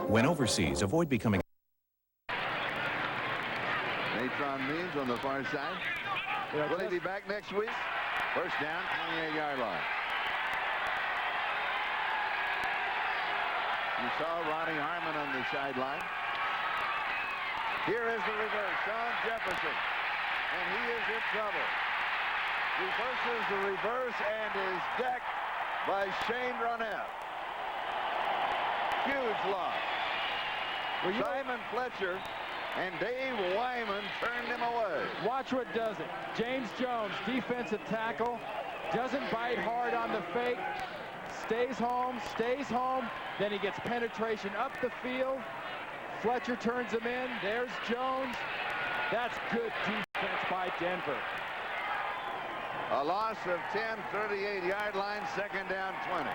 When overseas, avoid becoming... Natron Means on the far side. Will he be back next week? First down, 28-yard line. You saw Ronnie Harmon on the sideline. Here is the reverse, Sean Jefferson, and he is in trouble. Reverses the reverse and is decked by Shane Ronette. Huge loss. Simon Fletcher and Dave Wyman turned him away. Watch what does it. James Jones, defensive tackle, doesn't bite hard on the fake, stays home, then he gets penetration up the field. Fletcher turns him in. There's Jones. That's good defense by Denver. A loss of 10, 38-yard line, second down, 20.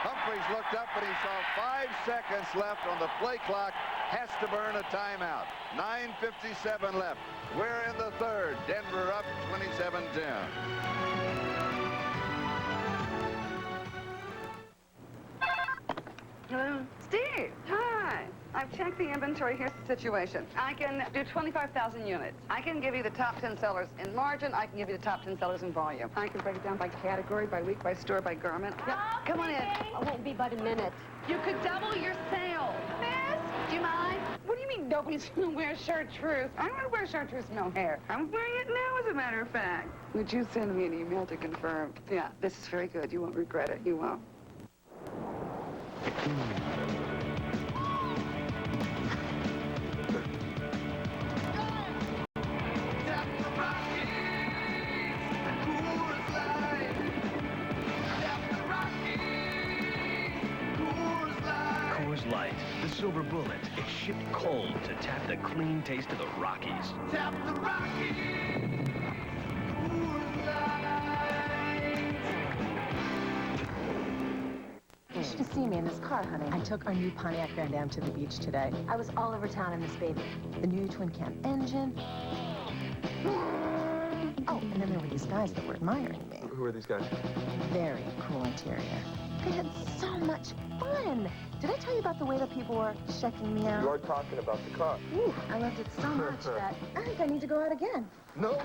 Humphreys looked up and he saw 5 seconds left on the play clock. Has to burn a timeout. 9:57 left. We're in the third. Denver up 27-10. Hello? Steve, hi. I've checked the inventory. Here's the situation. I can do 25,000 units. I can give you the top 10 sellers in margin. I can give you the top 10 sellers in volume. I can break it down by category, by week, by store, by garment. Yep. Come on in. I won't be but a minute. You could double your sales. Miss, do you mind? What do you mean nobody's going to wear chartreuse? I'm going to wear chartreuse no hair. I'm wearing it now, as a matter of fact. Would you send me an email to confirm? Yeah, this is very good. You won't regret it. You won't. Light, the silver bullet. It's shipped cold to tap the clean taste of the Rockies. Tap the Rockies. You should have seen me in this car, honey. I took our new Pontiac Grand Am to the beach today. I was all over town in this baby. The new twin cam engine. Oh, and then there were these guys that were admiring me. Who are these guys? Very cool interior. They had so much fun. Did I tell you about the way that people were checking me out? You are talking about the car. Ooh, I loved it so much that I think I need to go out again. No.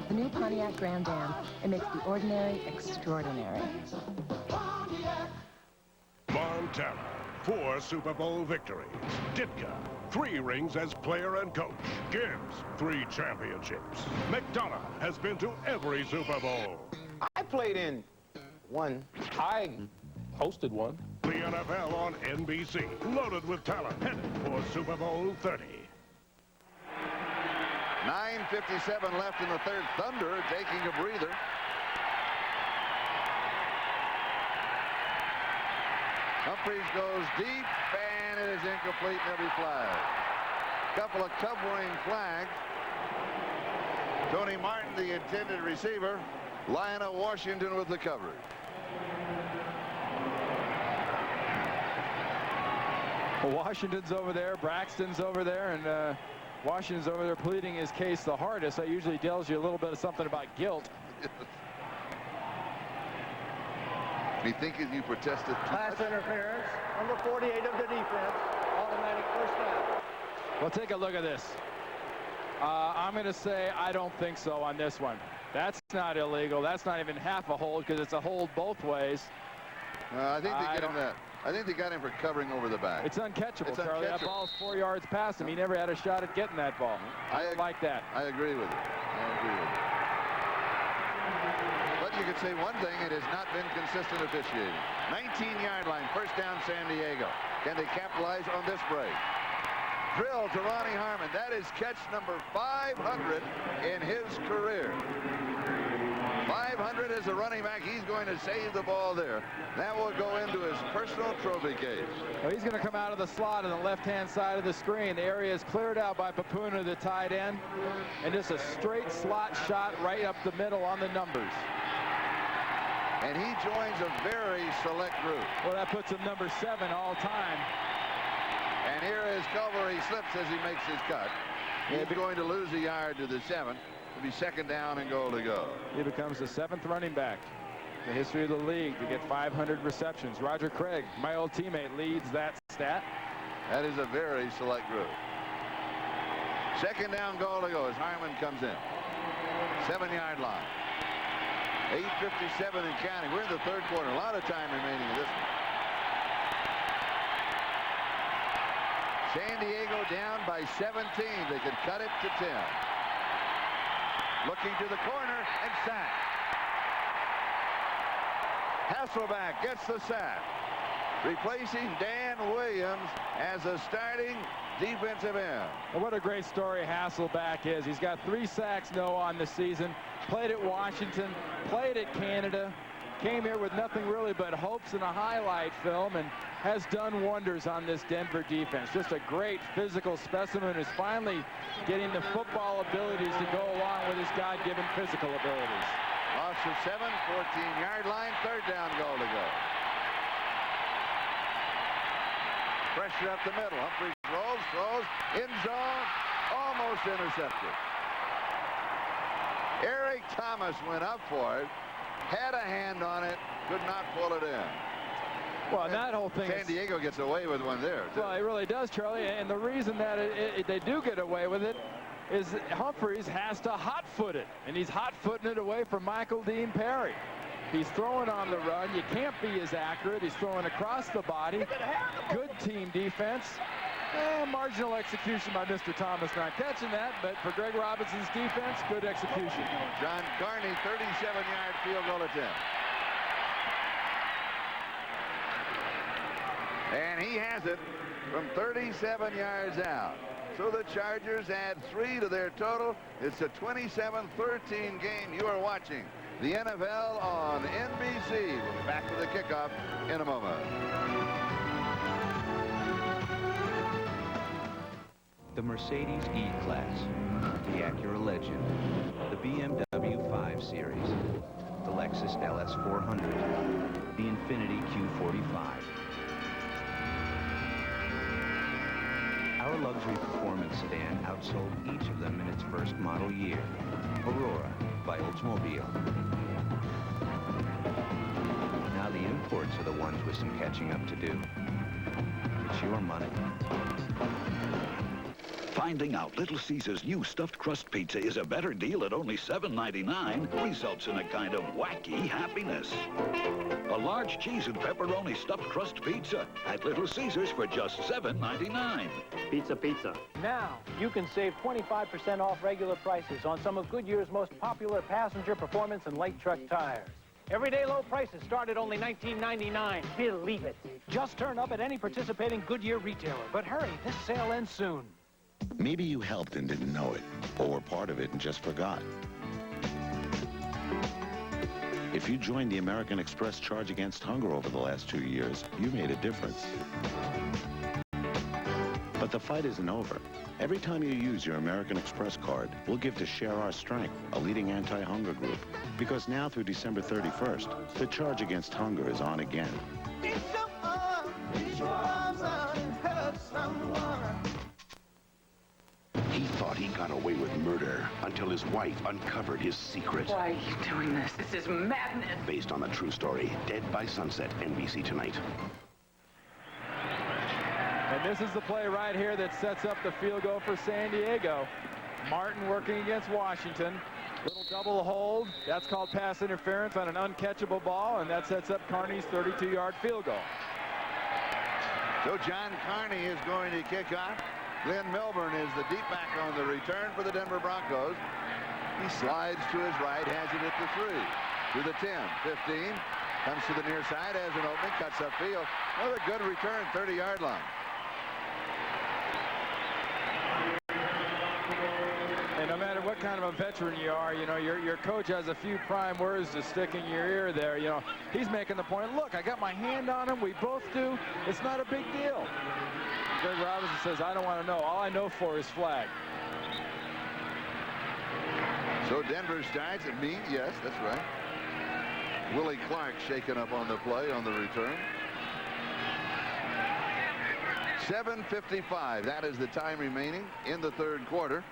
The new Pontiac Grand Am. It makes the ordinary extraordinary. Montana, 4 Super Bowl victories. Ditka, 3 rings as player and coach. Gibbs, 3 championships. McDonough has been to every Super Bowl. I played in one. I hosted one. The NFL on NBC, loaded with talent, headed for Super Bowl 30. 9:57 left in the third. Thunder taking a breather. Humphreys goes deep, and it is incomplete, and he'll be flagged. Couple of covering flags. Tony Martin, the intended receiver. Lionel Washington with the coverage. Well, Washington's over there, Braxton's over there, and Washington's over there pleading his case the hardest. That usually tells you a little bit of something about guilt. Me thinking you protested. Pass interference, number 48 of the defense, automatic first down. Well, take a look at this. I'm going to say I don't think so on this one. That's not illegal. That's not even half a hold because it's a hold both ways. I think they get him that. I think they got him for covering over the back. It's uncatchable, It's Charlie. That uncatchable. ball's 4 yards past him. He never had a shot at getting that ball. I don't like that. I agree with you. I agree with you. But you could say one thing, it has not been consistent officiating. 19-yard line, first down San Diego. Can they capitalize on this break? Drill to Ronnie Harmon. That is catch number 500 in his career. 500 as a running back. He's going to save the ball there. That will go into his personal trophy case. Well, he's going to come out of the slot on the left-hand side of the screen. The area is cleared out by Papuna, the tight end. And just a straight slot shot right up the middle on the numbers. And he joins a very select group. Well, that puts him number 7 all time. And here is Culver. He slips as he makes his cut. He's going to lose a yard to the 7. It'll be second down and goal to go. He becomes the 7th running back. the history of the league to get 500 receptions. Roger Craig, my old teammate, leads that stat. That is a very select group. Second down goal to go as Harmon comes in. 7-yard line. 8:57 and counting. We're in the third quarter. A lot of time remaining in this one. San Diego down by 17. They could cut it to 10. Looking to the corner and sack. Hasselback gets the sack, replacing Dan Williams as a starting defensive end. Well, what a great story Hasselback is. He's got 3 sacks on the season. Played at Washington, played at Canada, came here with nothing really but hopes and a highlight film, and has done wonders on this Denver defense. Just a great physical specimen, who's finally getting the football abilities to go along with his God-given physical abilities. Loss of 7, 14-yard line, third down goal to go. Pressure up the middle. Humphries rolls, throws, end zone, almost intercepted. Eric Thomas went up for it, had a hand on it, could not pull it in. Well, and that whole thing. San Diego gets away with one there, too. Well, it really does, Charlie. And the reason that they do get away with it is Humphries has to hot-foot it, and he's hot-footing it away from Michael Dean Perry. He's throwing on the run. You can't be as accurate. He's throwing across the body. Good team defense. Marginal execution by Mr. Thomas, not catching that, but for Greg Robinson's defense, good execution. John Carney, 37-yard field goal attempt. And he has it from 37 yards out. So the Chargers add 3 to their total. It's a 27-13 game. You are watching the NFL on NBC. We'll be back to the kickoff in a moment. The Mercedes E-Class, the Acura Legend, the BMW 5 Series, the Lexus LS 400, the Infiniti Q45. Our luxury performance sedan outsold each of them in its first model year. Aurora by Oldsmobile. Now the imports are the ones with some catching up to do. It's your money. Finding out Little Caesar's new stuffed crust pizza is a better deal at only $7.99 results in a kind of wacky happiness. A large cheese and pepperoni stuffed crust pizza at Little Caesar's for just $7.99. Pizza, pizza. Now, you can save 25% off regular prices on some of Goodyear's most popular passenger performance and light truck tires. Everyday low prices start at only $19.99. Believe it. Just turn up at any participating Goodyear retailer. But hurry, this sale ends soon. Maybe you helped and didn't know it, or were part of it and just forgot. If you joined the American Express Charge Against Hunger over the last 2 years, you made a difference. But the fight isn't over. Every time you use your American Express card, we'll give to Share Our Strength, a leading anti-hunger group. Because now through December 31st, the Charge Against Hunger is on again. He thought he got away with murder until his wife uncovered his secret. Why are you doing this? This is madness. Based on a true story, Dead by Sunset, NBC tonight. And this is the play right here that sets up the field goal for San Diego. Martin working against Washington. Little double hold. That's called pass interference on an uncatchable ball, and that sets up Carney's 32-yard field goal. So John Carney is going to kick off. Glenn Milburn is the deep back on the return for the Denver Broncos. He slides to his right, has it at the 3, to the 10, 15, comes to the near side, has an opening, cuts upfield. Another good return, 30-yard line. And no matter what kind of a veteran you are, you know, your coach has a few prime words to stick in your ear there. You know, he's making the point, look, I got my hand on him. We both do. It's not a big deal. Greg Robinson says, I don't want to know. All I know for is flag. So Denver starts at me. Yes, that's right. Willie Clark shaken up on the play on the return. 7:55. That is the time remaining in the third quarter.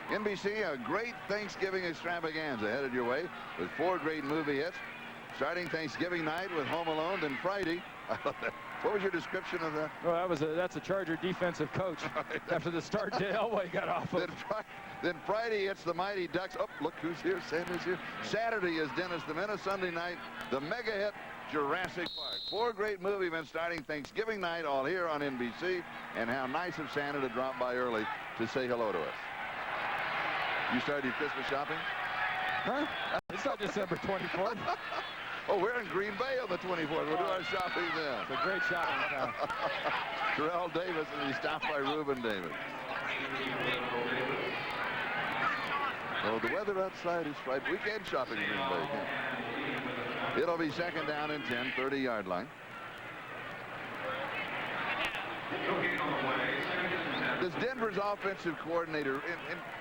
NBC, a great Thanksgiving extravaganza headed your way with 4 great movie hits. starting Thanksgiving night with Home Alone, then Friday. What was your description of that? Well, that's a Charger defensive coach after the start that Elway got off of. Then Friday, it's the Mighty Ducks. Oh, look who's here. Santa's here. Saturday is Dennis the Menace. Sunday night, the mega hit Jurassic Park. 4 great movie events starting Thanksgiving night, all here on NBC. And how nice of Santa to drop by early to say hello to us. You started your Christmas shopping? Huh? It's not December 24th. Oh, we're in Green Bay on the 24th. We'll do our shopping then. It's a great shopping town. Terrell Davis, and he stopped by Reuben Davis. Oh, the weather outside is frightful. We can't shop in Green Bay. It'll be second down and 10, 30-yard line. Does Denver's offensive coordinator,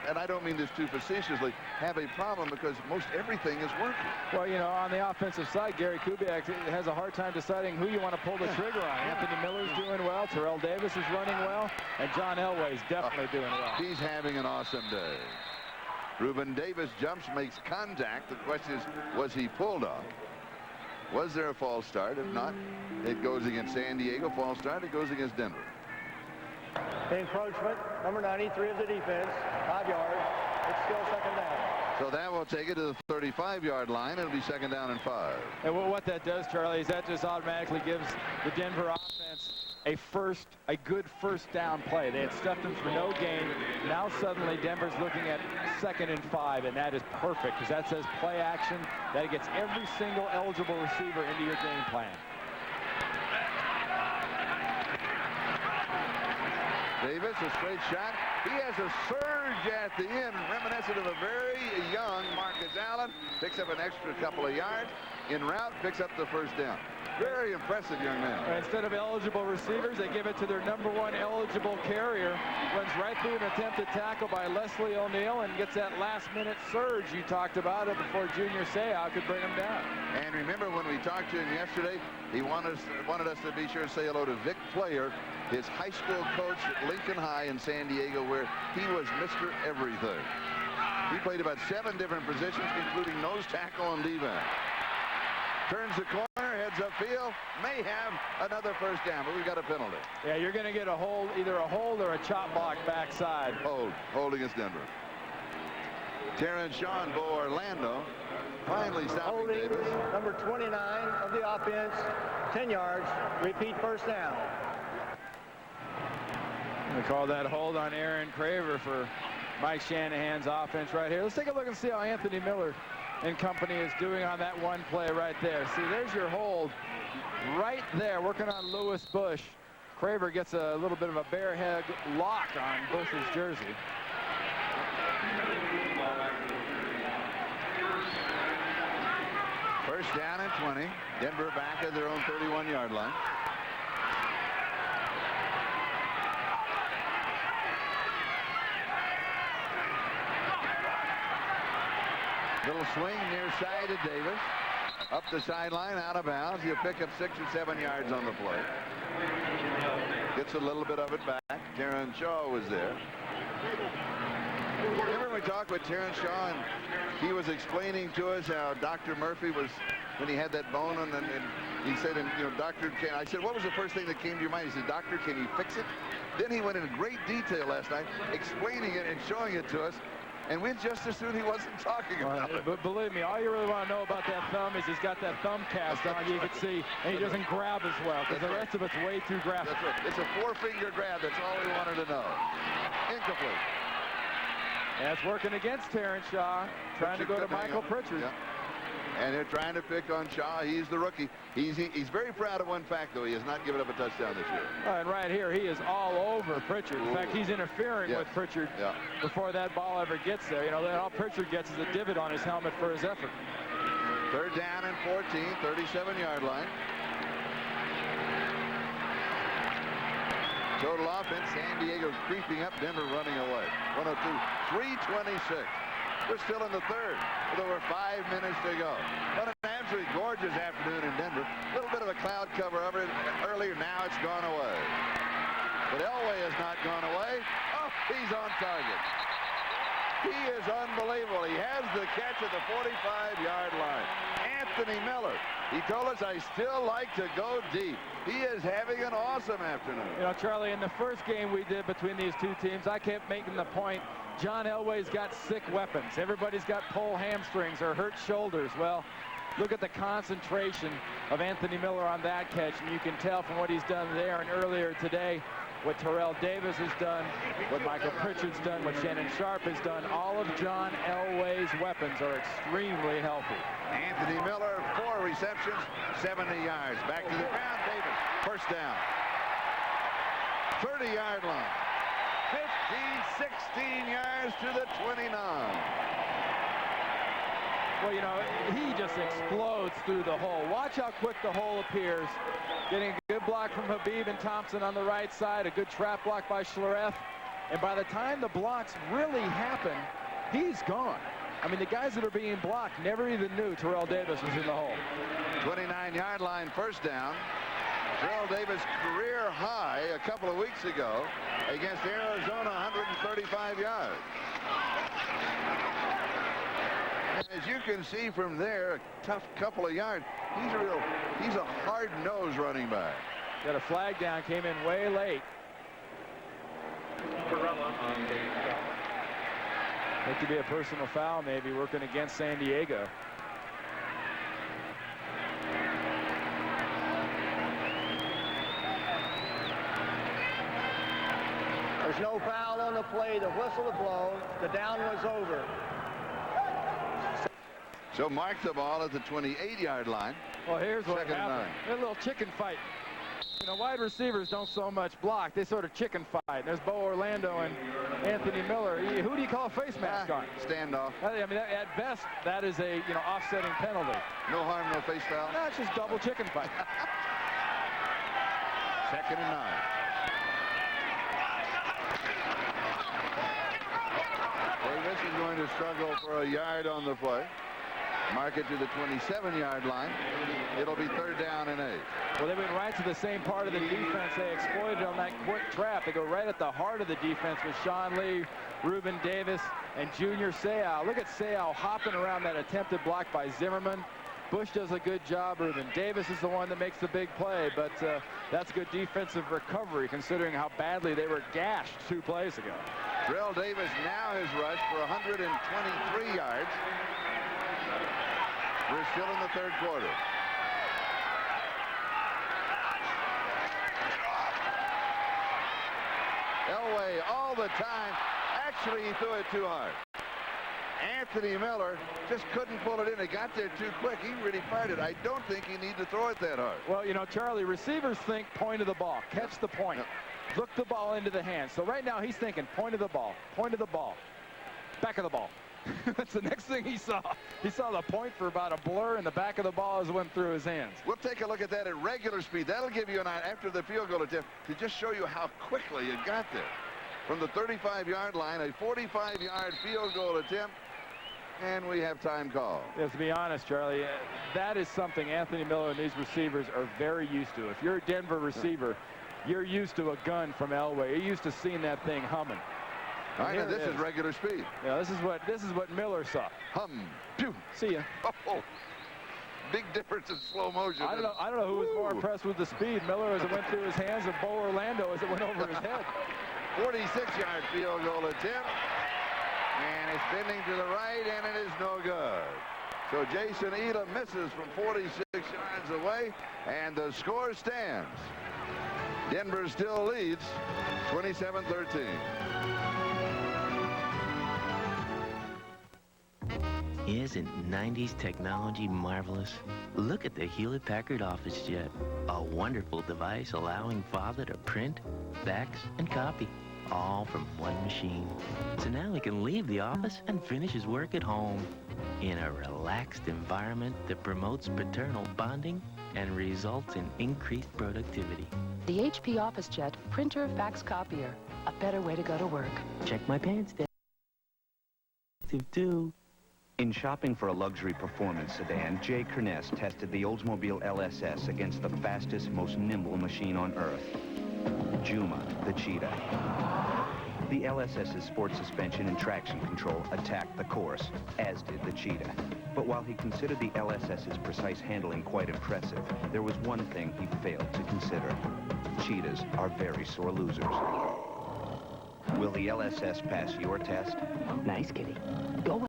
and I don't mean this too facetiously, have a problem because most everything is working? Well, you know, on the offensive side, Gary Kubiak has a hard time deciding who you want to pull the trigger on. Anthony Miller's doing well, Terrell Davis is running well, and John Elway's definitely doing well. He's having an awesome day. Reuben Davis jumps, makes contact. The question is, was he pulled off? Was there a false start? If not, it goes against San Diego. False start, it goes against Denver. Encroachment, number 93 of the defense, 5 yards. It's still second down. So that will take it to the 35-yard line. It'll be second down and 5. And what that does, Charlie, is that just automatically gives the Denver offense a good first down play. They had stuffed them for no gain. Now suddenly Denver's looking at 2nd and 5, and that is perfect because that says play action. That gets every single eligible receiver into your game plan. Davis, a straight shot. He has a surge at the end, reminiscent of a very young Marcus Allen. Picks up an extra couple of yards. En route, picks up the first down. Very impressive young man. Instead of eligible receivers, they give it to their #1 eligible carrier. Runs right through an attempted tackle by Leslie O'Neal and gets that last-minute surge you talked about it before Junior Seau could bring him down. And remember when we talked to him yesterday, he wanted us to be sure to say hello to Vic Player, his high school coach at Lincoln High in San Diego, where he was Mr. Everything. He played about 7 different positions, including nose tackle and D-back. Turns the corner, heads upfield, may have another first down, but we've got a penalty. Yeah, you're going to get a hold, either a hold or a chop block backside. Hold against Denver. Terrence Shaw and Bo Orlando finally stopping holding Davis. Number 29 of the offense, 10 yards, repeat first down. We call that hold on Aaron Craver for Mike Shanahan's offense right here. Let's take a look and see how Anthony Miller and company is doing on that one play right there. See, there's your hold right there, working on Lewis Bush. Craver gets a little bit of a bare head lock on Bush's jersey. First down and 20. Denver back at their own 31-yard line. Little swing near side to Davis. Up the sideline, out of bounds. He'll pick up 6 or 7 yards on the play. Gets a little bit of it back. Terrence Shaw was there. Remember we talked with Terrence Shaw, and he was explaining to us how Dr. Murphy was, when he had that bone, and he said, Doctor, I said, what was the first thing that came to your mind? He said, Doctor, can you fix it? Then he went into great detail last night, explaining it and showing it to us. And we just as soon he wasn't talking about it. But believe me, all you really want to know about that thumb is he's got that thumb cast on. You can see, and he doesn't grab as well because the rest of it's way too graphic. That's right. It's a 4-finger grab. That's all we wanted to know. Incomplete. That's working against Terrence Shaw, trying to go to Michael Pritchard. Yeah. And they're trying to pick on Shaw. He's the rookie. He's very proud of one fact, though. He has not given up a touchdown this year. And right here, he is all over Pritchard. In fact, he's interfering with Pritchard before that ball ever gets there. All Pritchard gets is a divot on his helmet for his effort. Third down and 14, 37-yard line. Total offense, San Diego creeping up, Denver running away. 102, 3:26. We're still in the third with over 5 minutes to go. What an absolutely gorgeous afternoon in Denver. A little bit of a cloud cover over it earlier. Now it's gone away. But Elway has not gone away. Oh, he's on target. He is unbelievable. He has the catch at the 45-yard line. Anthony Miller. He told us, I still like to go deep. He is having an awesome afternoon. You know, Charlie, in the first game we did between these two teams, I kept making the point, John Elway's got sick weapons. Everybody's got pulled hamstrings or hurt shoulders. Well, look at the concentration of Anthony Miller on that catch, and you can tell from what he's done there and earlier today, what Terrell Davis has done, what Michael Pritchard's done, what Shannon Sharp has done. All of John Elway's weapons are extremely healthy. Anthony Miller, 4 receptions, 70 yards. Back to the ground, Davis. First down. 30-yard line. 15, 16 yards to the 29. Well, you know, he just explodes through the hole. Watch how quick the hole appears. Getting a good block from Habib and Thompson on the right side. A good trap block by Schlereth. And by the time the blocks really happen, he's gone. I mean, the guys that are being blocked never even knew Terrell Davis was in the hole. 29-yard line, first down. Terrell Davis career high a couple of weeks ago against Arizona, 135 yards. As you can see from there, a tough couple of yards. He's a hard-nosed running back. Got a flag down, came in way late. It could be a personal foul, maybe, working against San Diego. There's no foul on the play. The whistle will blow. The down was over. So mark the ball at the 28-yard line. Well, here's what Second and happened. A little chicken fight. You know, wide receivers don't so much block. They sort of chicken fight. There's Bo Orlando and Anthony Miller. Who do you call a face mask on? Standoff. I mean, at best, that is a, you know, offsetting penalty. No harm, no face foul. No, it's just double chicken fight. Second and 9. Davis is going to struggle for a yard on the play. Mark it to the 27-yard line. It'll be third down and 8. Well, they went right to the same part of the defense. They exploited on that quick trap. They go right at the heart of the defense with Sean Lee, Reuben Davis, and Junior Seau. Look at Seau hopping around that attempted block by Zimmerman. Bush does a good job. Reuben Davis is the one that makes the big play, but that's good defensive recovery considering how badly they were gashed 2 plays ago. Terrell Davis now has rushed for 123 yards. We're still in the third quarter. Elway all the time. Actually, he threw it too hard. Anthony Miller just couldn't pull it in. It got there too quick. He really fired it. I don't think he needed to throw it that hard. Well, you know, Charlie, receivers think point of the ball. Catch the point. Look the ball into the hands. So right now he's thinking point of the ball, back of the ball. That's the next thing he saw. He saw the point for about a blur, and the back of the ball as it went through his hands. We'll take a look at that at regular speed. That'll give you an eye after the field goal attempt to just show you how quickly it got there. From the 35-yard line, a 45-yard field goal attempt, and we have time called. Yes, to be honest, Charlie, that is something Anthony Miller and these receivers are very used to. If you're a Denver receiver, you're used to a gun from Elway. You're used to seeing that thing humming. All right, now this is regular speed. Yeah, this is what Miller saw. Hum, pew. See ya. Oh, big difference in slow motion. I don't know who was more impressed with the speed, Miller as it went through his hands, or Bo Orlando as it went over his head. 46-yard field goal attempt, and it's bending to the right, and it is no good. So Jason Elam misses from 46 yards away, and the score stands. Denver still leads 27-13. Isn't 90s technology marvelous? Look at the Hewlett-Packard Office Jet, a wonderful device allowing Father to print, fax, and copy, all from one machine. So now he can leave the office and finish his work at home in a relaxed environment that promotes paternal bonding and results in increased productivity. The HP Office Jet printer fax copier, a better way to go to work. Check my pants, Dad. Too. In shopping for a luxury performance sedan, Jay Kerness tested the Oldsmobile LSS against the fastest, most nimble machine on Earth, Juma, the Cheetah. The LSS's sport suspension and traction control attacked the course, as did the Cheetah. But while he considered the LSS's precise handling quite impressive, there was one thing he failed to consider. Cheetahs are very sore losers. Will the LSS pass your test? Nice kitty. Go away.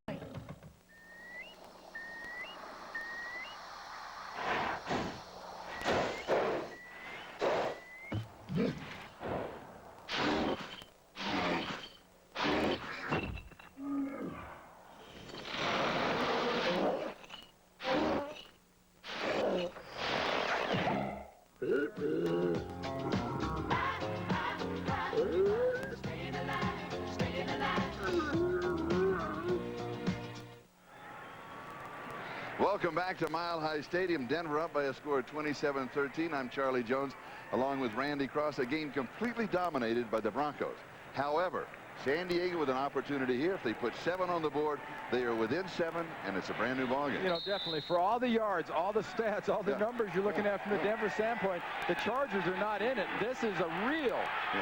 Welcome back to Mile High Stadium. Denver up by a score of 27-13. I'm Charlie Jones, along with Randy Cross. A game completely dominated by the Broncos. However, San Diego with an opportunity here. If they put 7 on the board, they are within 7, and it's a brand new ballgame. You know, definitely. For all the yards, all the stats, all the numbers you're looking at from the Denver standpoint, the Chargers are not in it. This is a real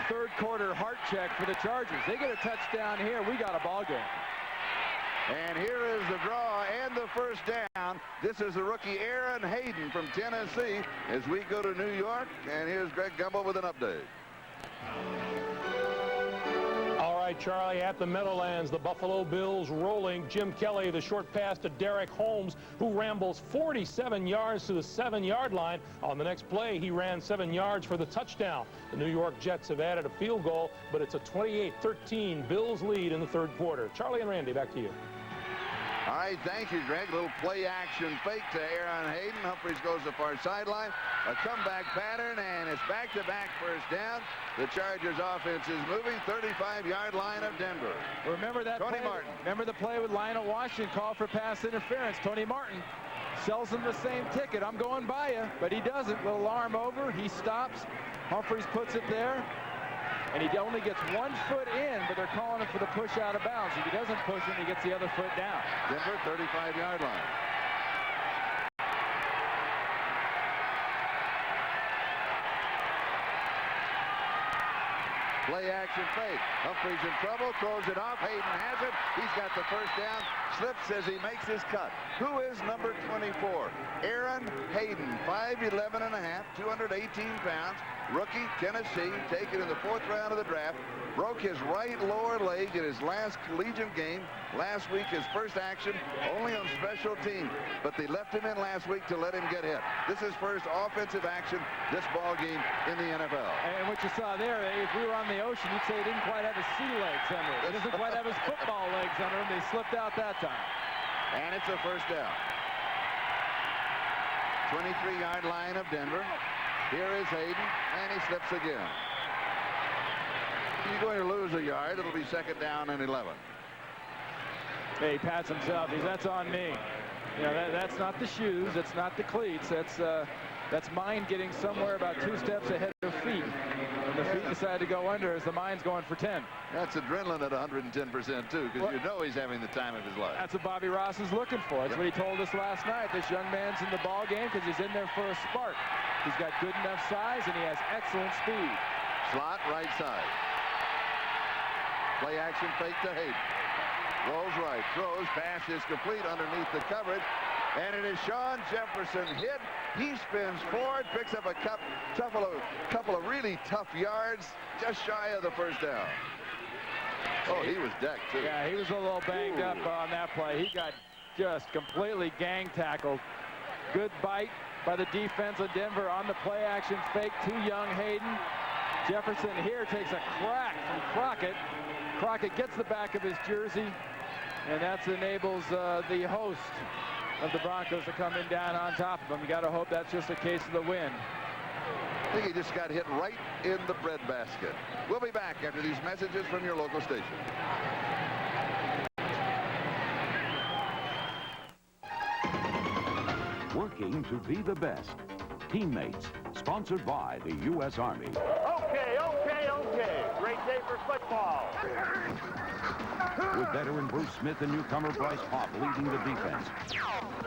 third quarter heart check for the Chargers. They get a touchdown here. We got a ballgame. And here is the draw and the first down. This is the rookie Aaron Hayden from Tennessee as we go to New York. And here's Greg Gumbel with an update. All right, Charlie, at the Meadowlands, the Buffalo Bills rolling. Jim Kelly, the short pass to Derek Holmes, who rambles 47 yards to the 7-yard line. On the next play, he ran 7 yards for the touchdown. The New York Jets have added a field goal, but it's a 28-13 Bills lead in the third quarter. Charlie and Randy, back to you. All right, thank you, Greg. A little play-action fake to Aaron Hayden. Humphries goes to far sideline. A comeback pattern, and it's back-to-back first down. The Chargers offense is moving 35-yard line of Denver. Remember that Tony play, Martin. Remember the play with Lionel Washington called for pass interference. Tony Martin sells him the same ticket. I'm going by you, but he doesn't. Little arm over. He stops. Humphries puts it there. And he only gets 1 foot in, but they're calling him for the push out of bounds. If he doesn't push him, he gets the other foot down. Denver, 35-yard line. Play action fake. Humphries in trouble, throws it off. Hayden has it. He's got the first down. Slips as he makes his cut. Who is number 24? Aaron Hayden, 5'11 and a half, 218 pounds. Rookie, Tennessee, taken in the 4th round of the draft. Broke his right lower leg in his last collegiate game. Last week, his first action, only on special team. But they left him in last week to let him get hit. This is first offensive action this ball game in the NFL. And what you saw there, if we were on the ocean, you'd say he didn't quite have his sea legs under him. He doesn't quite have his football legs under him. They slipped out that time. And it's a first down. 23-yard line of Denver. Here is Hayden, and he slips again. He's going to lose a yard. It'll be 2nd down and 11. Hey, he pats himself. That's on me. You know, that's not the shoes. That's not the cleats. That's mind getting somewhere about 2 steps ahead of feet. And the feet decide to go under as the mind's going for 10. That's adrenaline at 110% too, because you know he's having the time of his life. That's what Bobby Ross is looking for. That's what he told us last night. This young man's in the ball game because he's in there for a spark. He's got good enough size and he has excellent speed. Slot right side. Play action fake to Hayden. Rolls right, throws, pass is complete underneath the coverage. And it is Sean Jefferson hit. He spins forward, picks up a couple of really tough yards, just shy of the first down. Oh, he was decked, too. Yeah, he was a little banged up on that play. He got just completely gang tackled. Good bite by the defense of Denver on the play action fake to young Hayden. Jefferson here takes a crack from Crockett. Crockett gets the back of his jersey, and that enables the host of the Broncos to come in down on top of him. You got to hope that's just a case of the wind. I think he just got hit right in the breadbasket. We'll be back after these messages from your local station. Working to be the best. Teammates, sponsored by the U.S. Army. Okay. Great day for football. With veteran Bruce Smith and newcomer Bryce Hoff leading the defense.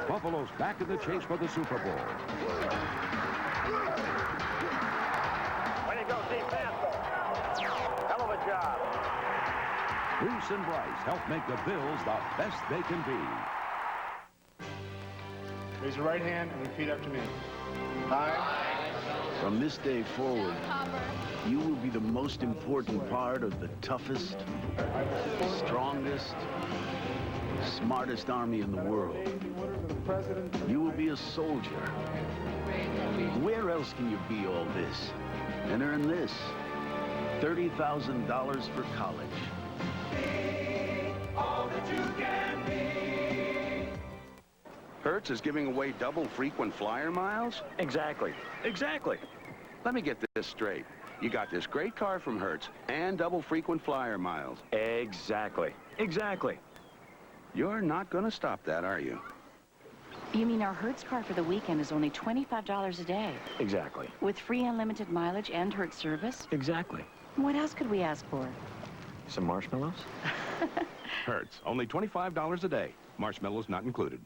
Buffalo's back in the chase for the Super Bowl. Way to go, defense. Hell of a job. Bruce and Bryce help make the Bills the best they can be. Raise your right hand and repeat after me. From this day forward, you will be the most important part of the toughest, strongest, smartest army in the world. You will be a soldier. Where else can you be all this and earn this? $30,000 for college. All that you can be. Hertz is giving away double frequent flyer miles? Exactly. Let me get this straight. You got this great car from Hertz and double frequent flyer miles. Exactly. You're not going to stop that, are you? You mean our Hertz car for the weekend is only $25 a day? Exactly. With free unlimited mileage and Hertz service? Exactly. What else could we ask for? Some marshmallows? Hertz, only $25 a day. Marshmallows not included.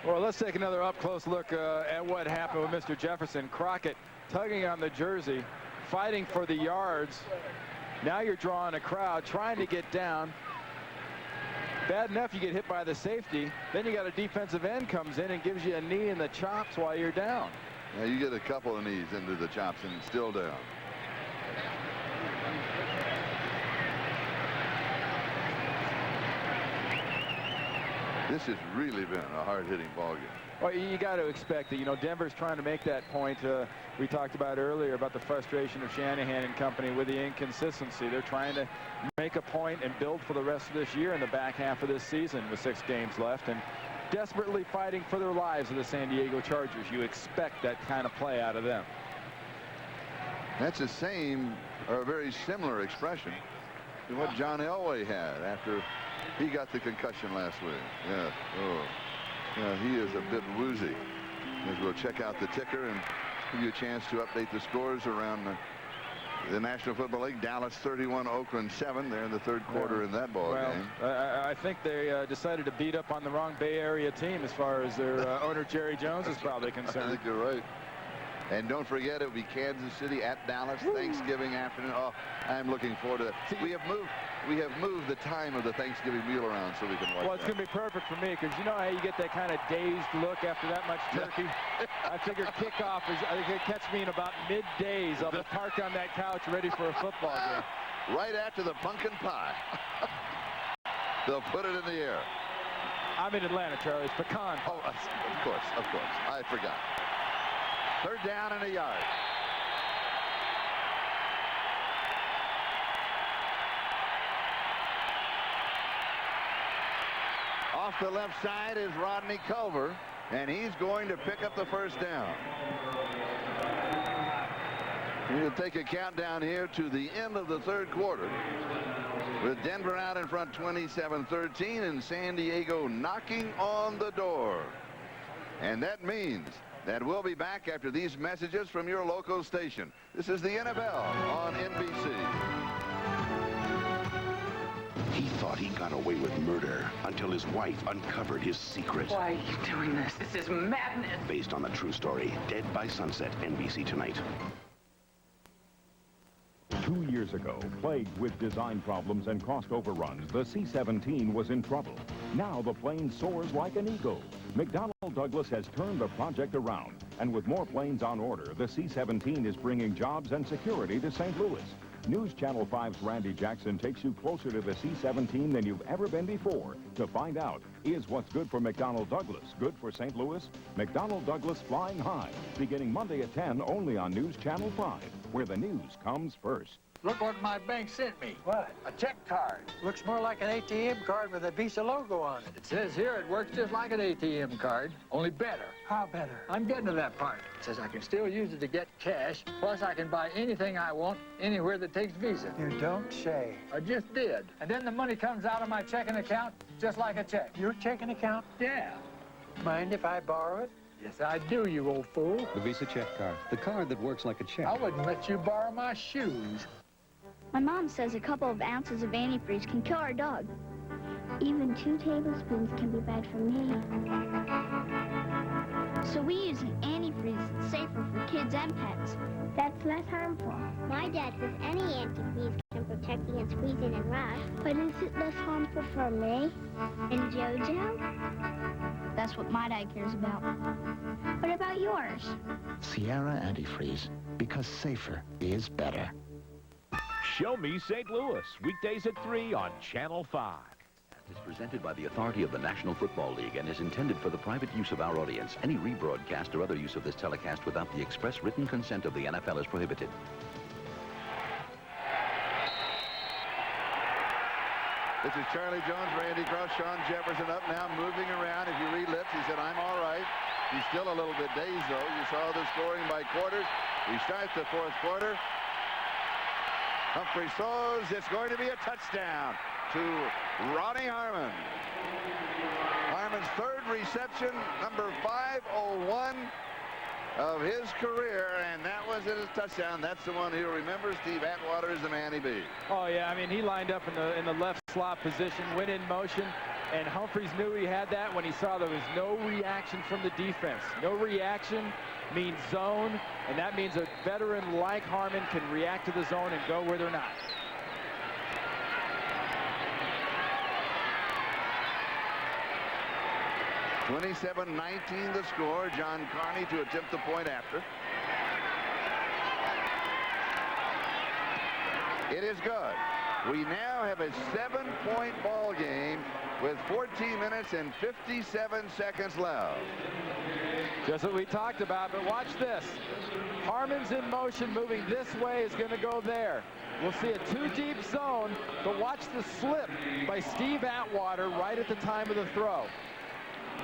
Well, let's take another up-close look at what happened with Mr. Jefferson. Crockett tugging on the jersey, fighting for the yards. Now you're drawing a crowd, trying to get down. Bad enough you get hit by the safety. Then you got a defensive end comes in and gives you a knee in the chops while you're down. Yeah, you get a couple of knees into the chops and still down. This has really been a hard-hitting ball game. Well, you got to expect that, you know, Denver's trying to make that point we talked about earlier about the frustration of Shanahan and company with the inconsistency. They're trying to make a point and build for the rest of this year in the back half of this season with 6 games left and desperately fighting for their lives of the San Diego Chargers. You expect that kind of play out of them. That's the same or a very similar expression to what John Elway had after he got the concussion last week. Yeah. Oh. Yeah, he is a bit woozy. As we'll check out the ticker and give you a chance to update the scores around the National Football League. Dallas 31, Oakland 7. They're in the third quarter in that ball game. I think they decided to beat up on the wrong Bay Area team as far as their owner Jerry Jones is probably concerned. I think you're right. And don't forget, it'll be Kansas City at Dallas Thanksgiving afternoon. Oh, I'm looking forward to that. We have moved the time of the Thanksgiving meal around so we can watch. Well, it's going to be perfect for me because you know how you get that kind of dazed look after that much turkey. I figure kickoff is. I think it catch me in about middays. I'll be parked on that couch ready for a football game. Right after the pumpkin pie, they'll put it in the air. I'm in Atlanta, Charlie. It's pecan. Oh, of course. I forgot. Third down and a yard. Off the left side is Rodney Culver, and he's going to pick up the first down. We'll take a countdown here to the end of the third quarter with Denver out in front 27-13 and San Diego knocking on the door. And that means that we'll be back after these messages from your local station. This is the NFL on NBC. He thought he got away with murder until his wife uncovered his secret. Why are you doing this? This is madness. Based on a true story, Dead by Sunset, NBC tonight. 2 years ago, plagued with design problems and cost overruns, the C-17 was in trouble. Now the plane soars like an eagle. McDonnell Douglas has turned the project around, and with more planes on order, the C-17 is bringing jobs and security to St. Louis. News Channel 5's Randy Jackson takes you closer to the C-17 than you've ever been before to find out, is what's good for McDonnell Douglas good for St. Louis? McDonnell Douglas Flying High, beginning Monday at 10 only on News Channel 5, where the news comes first. Look what my bank sent me. What? A check card. Looks more like an ATM card with a Visa logo on it. It says here it works just like an ATM card, only better. How better? I'm getting to that part. It says I can still use it to get cash, plus I can buy anything I want anywhere that takes Visa. You don't say. I just did. And then the money comes out of my checking account just like a check. Your checking account? Yeah. Mind if I borrow it? Yes, I do, you old fool. The Visa check card. The card that works like a check. I wouldn't let you borrow my shoes. My mom says a couple of ounces of antifreeze can kill our dog. Even 2 tablespoons can be bad for me. So we use an antifreeze that's safer for kids and pets. That's less harmful. My dad says any antifreeze can protect against freezing and rust. But is it less harmful for me and JoJo? That's what my dad cares about. What about yours? Sierra Antifreeze, because safer is better. Show Me St. Louis, weekdays at 3 on Channel 5. Is presented by the authority of the National Football League and is intended for the private use of our audience. Any rebroadcast or other use of this telecast without the express written consent of the NFL is prohibited. This is Charlie Jones, Randy Cross, Sean Jefferson up now, moving around. If you read lips, he said, I'm all right. He's still a little bit dazed, though. You saw the scoring by quarters. We start the fourth quarter. Humphrey throws. It's going to be a touchdown to Ronnie Harmon. Harmon's third reception, number 501 of his career, and that was his touchdown. That's the one he'll remember. Steve Atwater is the man he beat. Oh, yeah, I mean, he lined up in the left slot position, went in motion, and Humphreys knew he had that when he saw there was no reaction from the defense. No reaction means zone, and that means a veteran like Harmon can react to the zone and go where they're not. (27-19) the score. John Carney to attempt the point after. It is good. We now have a 7-point ball game with 14 minutes and 57 seconds left. Just what we talked about, but watch this. Harmon's in motion, moving this way, is going to go there. We'll see a two-deep zone, but watch the slip by Steve Atwater right at the time of the throw.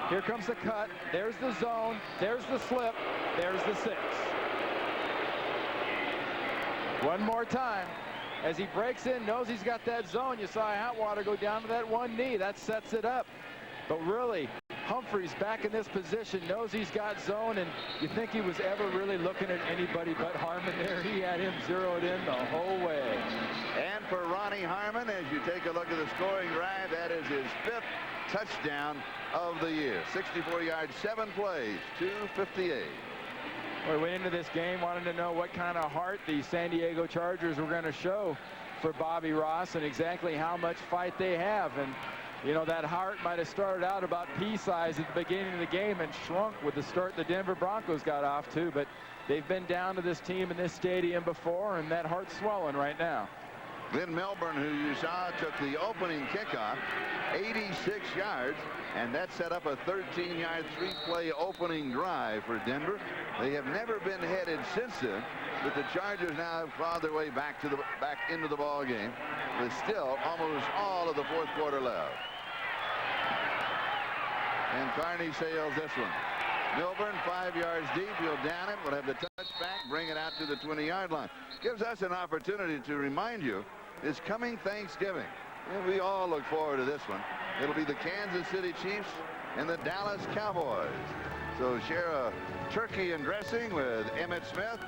Here comes the cut. There's the zone. There's the slip. There's the 6. One more time. As he breaks in, knows he's got that zone. You saw Atwater go down to that one knee. That sets it up. But really, Humphreys back in this position, knows he's got zone, and you think he was ever really looking at anybody but Harmon there. He had him zeroed in the whole way. And for Ronnie Harmon, as you take a look at the scoring drive, that is his 5th touchdown of the year. 64 yards, 7 plays, 258. We went into this game wanting to know what kind of heart the San Diego Chargers were going to show for Bobby Ross and exactly how much fight they have. And, you know, that heart might have started out about pea-size at the beginning of the game and shrunk with the start the Denver Broncos got off to. But they've been down to this team in this stadium before, and that heart's swelling right now. Glenn Milburn, who you saw, took the opening kickoff, 86 yards, and that set up a 13-yard, 3-play opening drive for Denver. They have never been headed since then, but the Chargers now have clawed their way back into the ball game with still almost all of the fourth quarter left. And Carney sails this one. Milburn 5 yards deep. He'll down it. We'll have the touchback, bring it out to the 20-yard line. Gives us an opportunity to remind you this coming Thanksgiving. And we all look forward to this one. It'll be the Kansas City Chiefs and the Dallas Cowboys. So share a turkey and dressing with Emmitt Smith.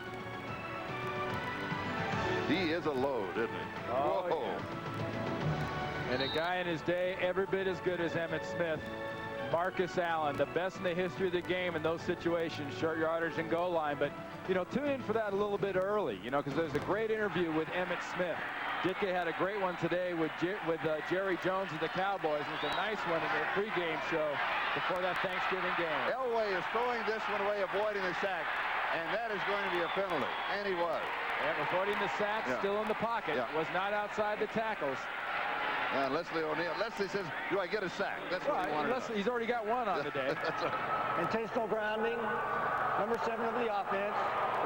He is a load, isn't he? Oh, whoa. Yeah. And a guy in his day every bit as good as Emmitt Smith. Marcus Allen, the best in the history of the game in those situations, short yardage and goal line. But, you know, tune in for that a little bit early, you know, because there's a great interview with Emmitt Smith. Ditka had a great one today with Jerry Jones and the Cowboys. It was a nice one in their pregame show before that Thanksgiving game. Elway is throwing this one away, avoiding the sack, and that is going to be a penalty. And he was. And avoiding the sack, still in the pocket, was not outside the tackles. And Leslie O'Neal. Leslie says, do I get a sack? That's what he wanted. He's already got one on today. That's right. Intentional grounding, number 7 of the offense.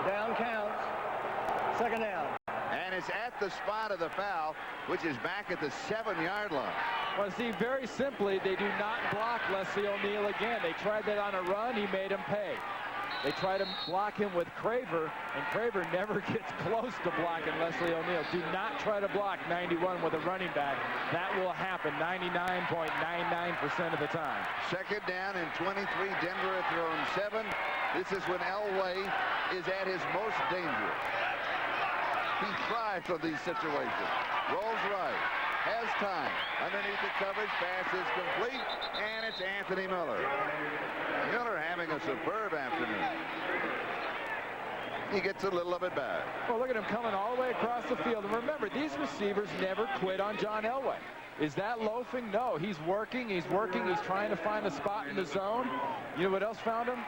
The down counts. Second down. And it's at the spot of the foul, which is back at the 7-yard line. Well, see, very simply, they do not block Leslie O'Neal again. They tried that on a run. He made him pay. They try to block him with Craver, and Craver never gets close to blocking Leslie O'Neal. Do not try to block 91 with a running back. That will happen 99.99% of the time. Second down and 23. Denver have thrown 7. This is when Elway is at his most dangerous. He thrives on these situations. Rolls right. Has time. Underneath the coverage, pass is complete, and it's Anthony Miller. Miller having a superb afternoon. He gets a little of it back. Well, look at him coming all the way across the field. And remember, these receivers never quit on John Elway. Is that loafing? No, he's working. He's trying to find a spot in the zone. You know what else found him?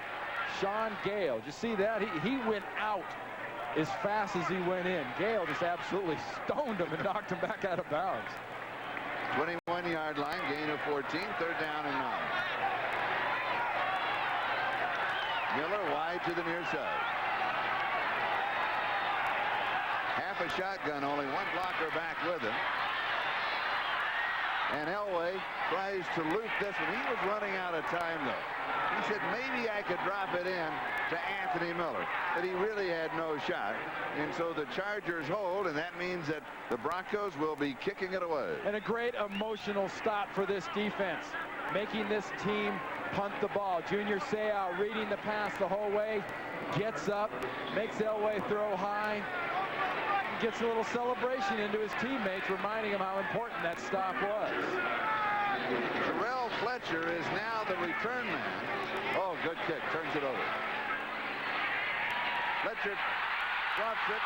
Sean Gale. Did you see that? He went out as fast as he went in. Gale just absolutely stoned him and knocked him back out of bounds. 21-yard line, gain of 14, 3rd down and 9. Miller wide to the near side. Half a shotgun, only one blocker back with him. And Elway tries to loop this one. He was running out of time, though. He said, maybe I could drop it in to Anthony Miller. But he really had no shot. And so the Chargers hold, and that means that the Broncos will be kicking it away. And a great emotional stop for this defense, making this team punt the ball. Junior Seau reading the pass the whole way, gets up, makes Elway throw high, gets a little celebration into his teammates, reminding him how important that stop was. Terrell Fletcher is now the return man. Oh, good kick. Turns it over. Fletcher drops it.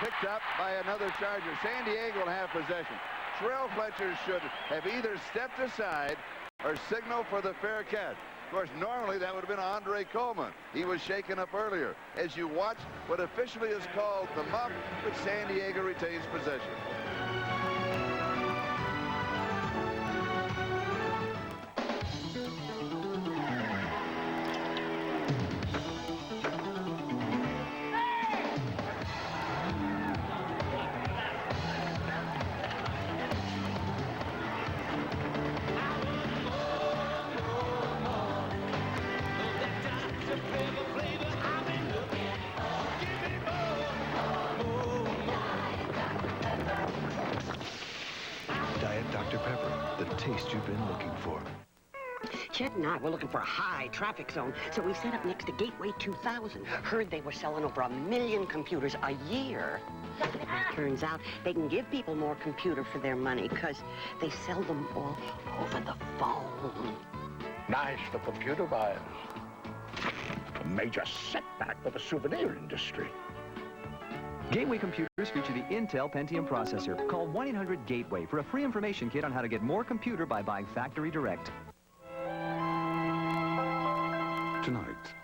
Picked up by another Charger. San Diego will have possession. Terrell Fletcher should have either stepped aside or signaled for the fair catch. Of course, normally that would have been Andre Coleman. He was shaken up earlier. As you watch what officially is called the muff, but San Diego retains possession. Dr. Pepper, the taste you've been looking for. Chet and I were looking for a high traffic zone, so we set up next to Gateway 2000. Heard they were selling over 1 million computers a year. Turns out they can give people more computer for their money because they sell them all over the phone. Nice for computer buyers. A major setback for the souvenir industry. Gateway computers feature the Intel Pentium processor. Call 1-800-GATEWAY for a free information kit on how to get more computer by buying factory direct. Tonight,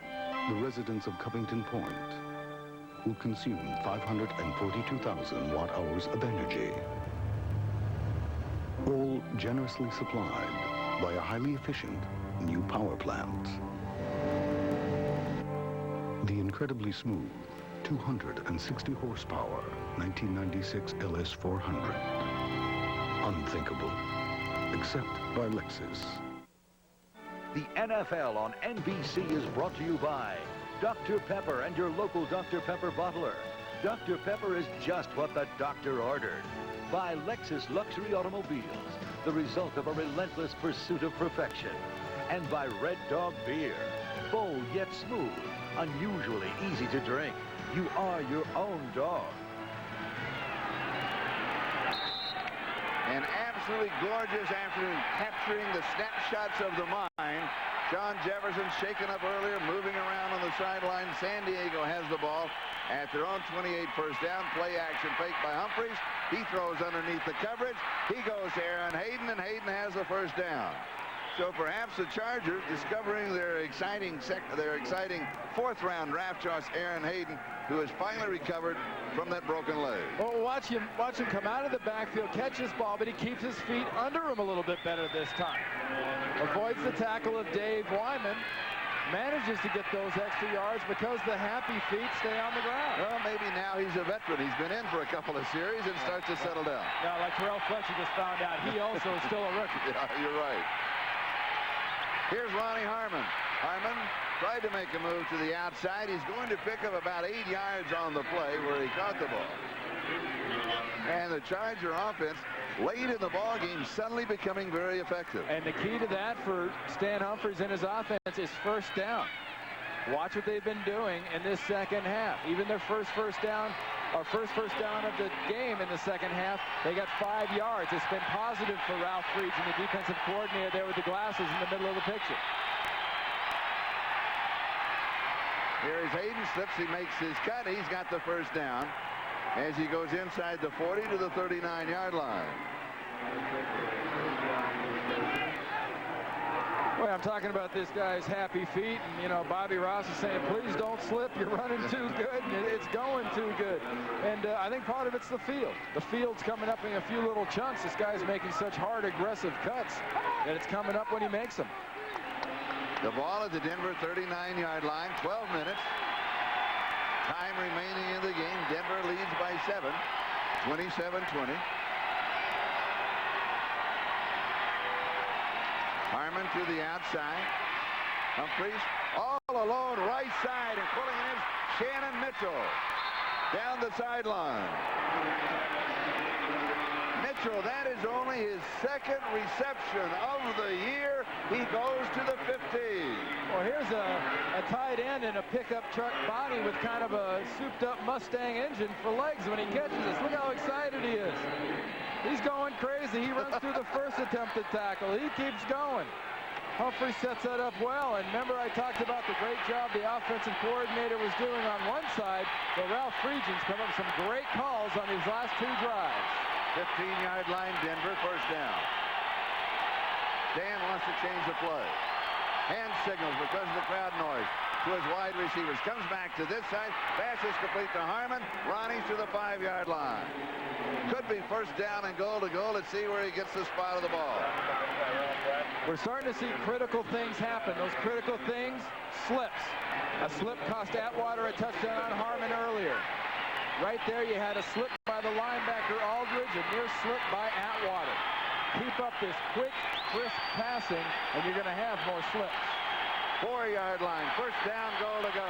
the residents of Covington Point will consume 542,000 watt-hours of energy, all generously supplied by a highly efficient new power plant. The incredibly smooth 260 horsepower 1996 LS400. Unthinkable, except by Lexus. The NFL on NBC is brought to you by Dr. Pepper and your local Dr. Pepper bottler. Dr. Pepper is just what the doctor ordered. By Lexus Luxury Automobiles, the result of a relentless pursuit of perfection. And by Red Dog Beer, bold yet smooth, unusually easy to drink. You are your own dog. An absolutely gorgeous afternoon, capturing the snapshots of the mind. John Jefferson shaken up earlier, moving around on the sideline. San Diego has the ball at their own 28 first down. Play action fake by Humphries. He throws underneath the coverage. He goes to Aaron Hayden, and Hayden has the first down. So perhaps the Chargers discovering their exciting fourth-round draft choice, Aaron Hayden, who has finally recovered from that broken leg. Well, watch him come out of the backfield, catch his ball, but he keeps his feet under him a little bit better this time. Avoids the tackle of Dave Wyman. Manages to get those extra yards because the happy feet stay on the ground. Well, maybe now he's a veteran. He's been in for a couple of series and starts to settle down. Now, like Terrell Fletcher just found out, he also is still a rookie. Yeah, you're right. Here's Ronnie Harmon. Harmon tried to make a move to the outside. He's going to pick up about 8 yards on the play where he caught the ball. And the Charger offense, late in the ball game, suddenly becoming very effective. And the key to that for Stan Humphries and his offense is first down. Watch what they've been doing in this second half. Even their first first down of the game in the second half, they got 5 yards. It's been positive for Ralph Friedgen, the defensive coordinator there with the glasses in the middle of the picture. Here is Hayden. Slips. He makes his cut. He's got the first down as he goes inside the 40 to the 39-yard line. Well, I'm talking about this guy's happy feet, and, you know, Bobby Ross is saying, please don't slip. You're running too good, and it's going too good. And I think part of it's the field. The field's coming up in a few little chunks. This guy's making such hard, aggressive cuts that it's coming up when he makes them. The ball at the Denver 39-yard line, 12 minutes. Time remaining in the game. Denver leads by 7, 27-20. Harmon to the outside. Humphreys all alone, right side, and pulling it in. Shannon Mitchell down the sideline. Mitchell, that is only his second reception of the year. He goes to the 15. Well, here's a tight end and a pickup truck body with kind of a souped-up Mustang engine for legs when he catches this. Look how excited he is. He's going crazy. He runs through the first attempted tackle. He keeps going. Humphrey sets that up well. And remember, I talked about the great job the offensive coordinator was doing on one side. So Ralph Friedgen's come up with some great calls on these last 2 drives. 15-yard line, Denver, first down. Dan wants to change the play. Hand signals because of the crowd noise to his wide receivers. Comes back to this side. Pass is complete to Harmon. Ronnie's to the 5-yard line. Could be first down and goal to goal. Let's see where he gets the spot of the ball. We're starting to see critical things happen. Those critical things, slips. A slip cost Atwater a touchdown on Harmon earlier. Right there, you had a slip by the linebacker Aldridge, a near slip by Atwater. Keep up this quick, crisp passing, and you're going to have more slips. 4-yard line, first down, goal to go.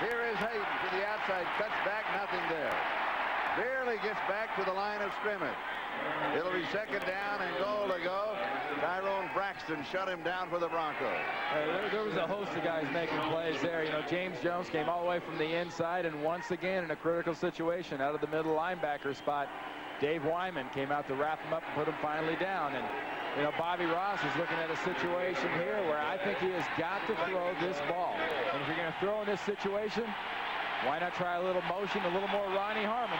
Here is Hayden to the outside, cuts back, nothing there. Barely gets back to the line of scrimmage. It'll be second down and goal to go. Tyrone Braxton shut him down for the Broncos. There was a host of guys making plays there. You know, James Jones came all the way from the inside, and once again in a critical situation out of the middle linebacker spot, Dave Wyman came out to wrap him up and put him finally down. And, you know, Bobby Ross is looking at a situation here where I think he has got to throw this ball. And if you're going to throw in this situation, why not try a little motion, a little more Ronnie Harmon?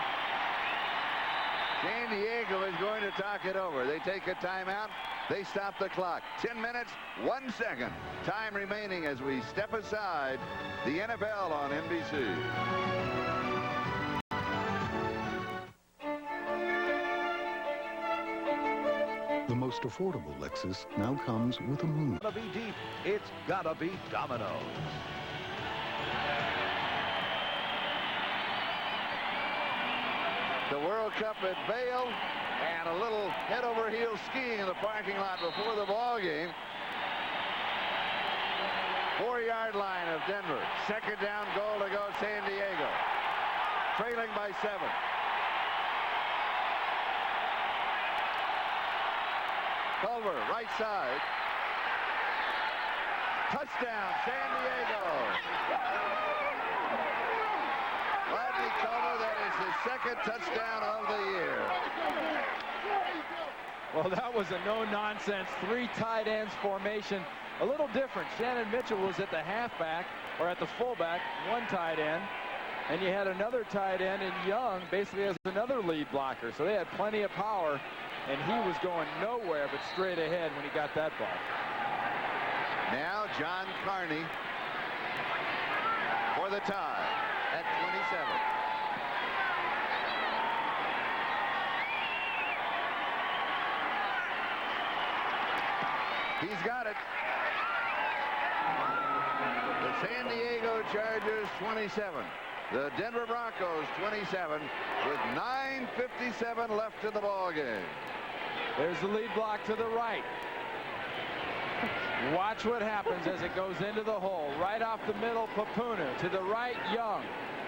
San Diego is going to talk it over. They take a timeout. They stop the clock. 10 minutes, 1 second. Time remaining as we step aside. The NFL on NBC. The most affordable Lexus now comes with a moon. Gotta be deep. It's gotta be Domino's. The World Cup at Vail, and a little head-over-heels skiing in the parking lot before the ball game. 4-yard line of Denver. Second down, goal to go, San Diego. Trailing by 7. Culver, right side. Touchdown, San Diego. Rodney Culver, that is his second touchdown of the year. Well, that was a no-nonsense 3 tight ends formation. A little different. Shannon Mitchell was at the halfback, or at the fullback, 1 tight end. And you had another tight end in Young, basically as another lead blocker. So they had plenty of power, and he was going nowhere but straight ahead when he got that ball. Now John Carney for the tie at 27. He's got it. The San Diego Chargers 27. The Denver Broncos 27 with 9:57 left in the ball game. There's the lead block to the right. Watch what happens as it goes into the hole. Right off the middle, Papuna. To the right, Young.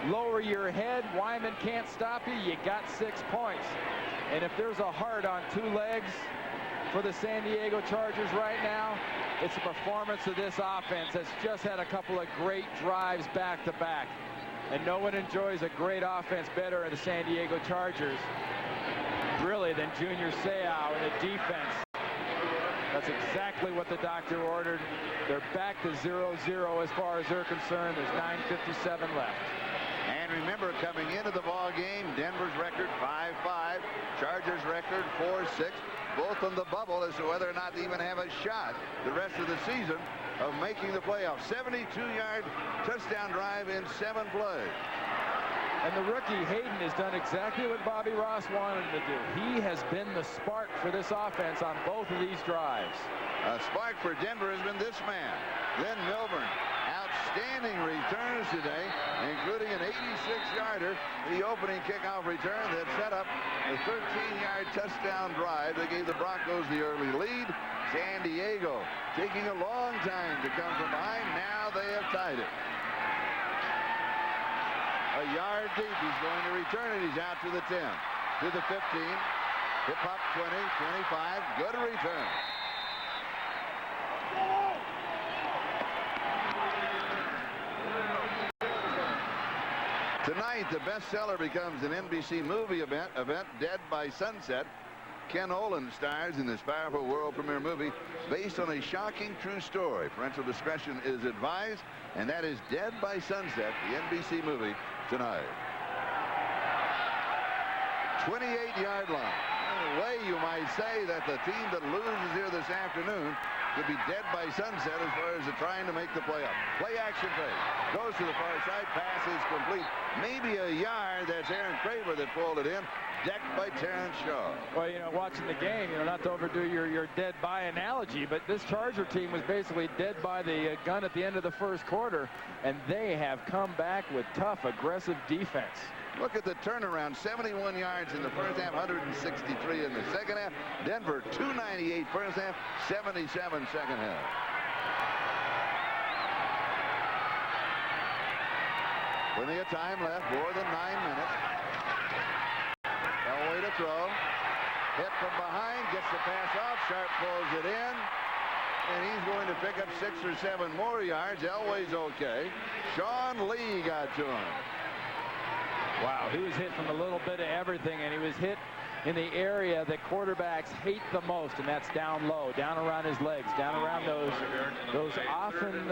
Lower your head. Wyman can't stop you. You got 6 points. And if there's a heart on 2 legs for the San Diego Chargers right now, it's the performance of this offense that's just had a couple of great drives back-to-back. And no one enjoys a great offense better in the San Diego Chargers, really, than Junior Seau and the defense That's exactly what the doctor ordered. They're back to 0-0 as far as they're concerned. There's 9:57 left. And remember, coming into the ball game, Denver's record 5-5, Chargers record 4-6, both on the bubble as to whether or not they even have a shot the rest of the season of making the playoffs. 72-yard touchdown drive in 7 plays. And the rookie, Hayden, has done exactly what Bobby Ross wanted him to do. He has been the spark for this offense on both of these drives. A spark for Denver has been this man, Glenn Milburn. Outstanding returns today, including an 86-yarder, the opening kickoff return that set up a 13-yard touchdown drive that gave the Broncos the early lead. San Diego taking a long time to come from behind. Now they have tied it. A yard deep. He's going to return it. He's out to the 10, to the 15, hip-hop 20, 25. Good return. Tonight, the bestseller becomes an NBC movie event, Dead by Sunset. Ken Olin stars in this powerful world premiere movie based on a shocking true story. Parental discretion is advised, and that is Dead by Sunset, the NBC movie, tonight. 28-yard line. In a way, you might say that the team that loses here this afternoon could be dead by sunset as far as trying to make the playoff. Play action fake. Goes to the far side. Pass is complete. Maybe a yard. That's Aaron Craver that pulled it in. Decked by Terrence Shaw. Well, you know, watching the game, you know, not to overdo your dead by analogy, but this Charger team was basically dead by the gun at the end of the first quarter, and they have come back with tough, aggressive defense. Look at the turnaround. 71 yards in the first half, 163 in the second half. Denver, 298 first half, 77 second half. Plenty of time left, more than 9 minutes. Elway to throw. Hit from behind, gets the pass off. Sharp pulls it in. And he's going to pick up 6 or 7 more yards. Elway's okay. Sean Lee got to him. Wow, he was hit from a little bit of everything, and he was hit in the area that quarterbacks hate the most, and that's down low, down around his legs, down around those often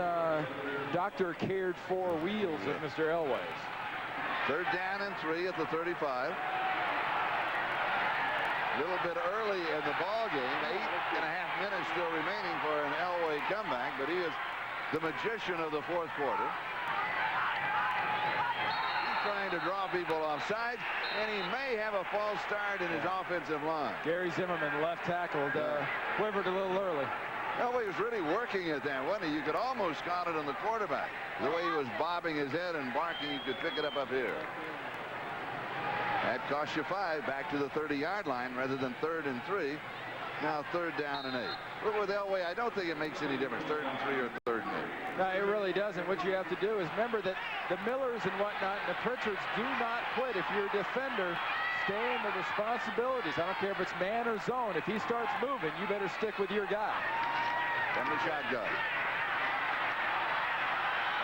doctor cared for wheels of Mr. Elway's. 3rd down and 3 at the 35. A little bit early in the ball game. 8.5 minutes still remaining for an Elway comeback, but he is the magician of the fourth quarter. Trying to draw people off sides, and he may have a false start in his offensive line. Gary Zimmerman, left tackled, quivered a little early. Elway was really working at that, wasn't he? You could almost count it on the quarterback. The way he was bobbing his head and barking, you could pick it up here. That cost you 5, back to the 30-yard line rather than 3rd and 3. Now 3rd down and 8. But with Elway, I don't think it makes any difference, 3rd and 3 or 3rd and 8. No, it really doesn't. What you have to do is remember that the Millers and whatnot and the Pritchards do not quit. If you're a defender, stay in the responsibilities. I don't care if it's man or zone. If he starts moving, you better stick with your guy. From the shotgun.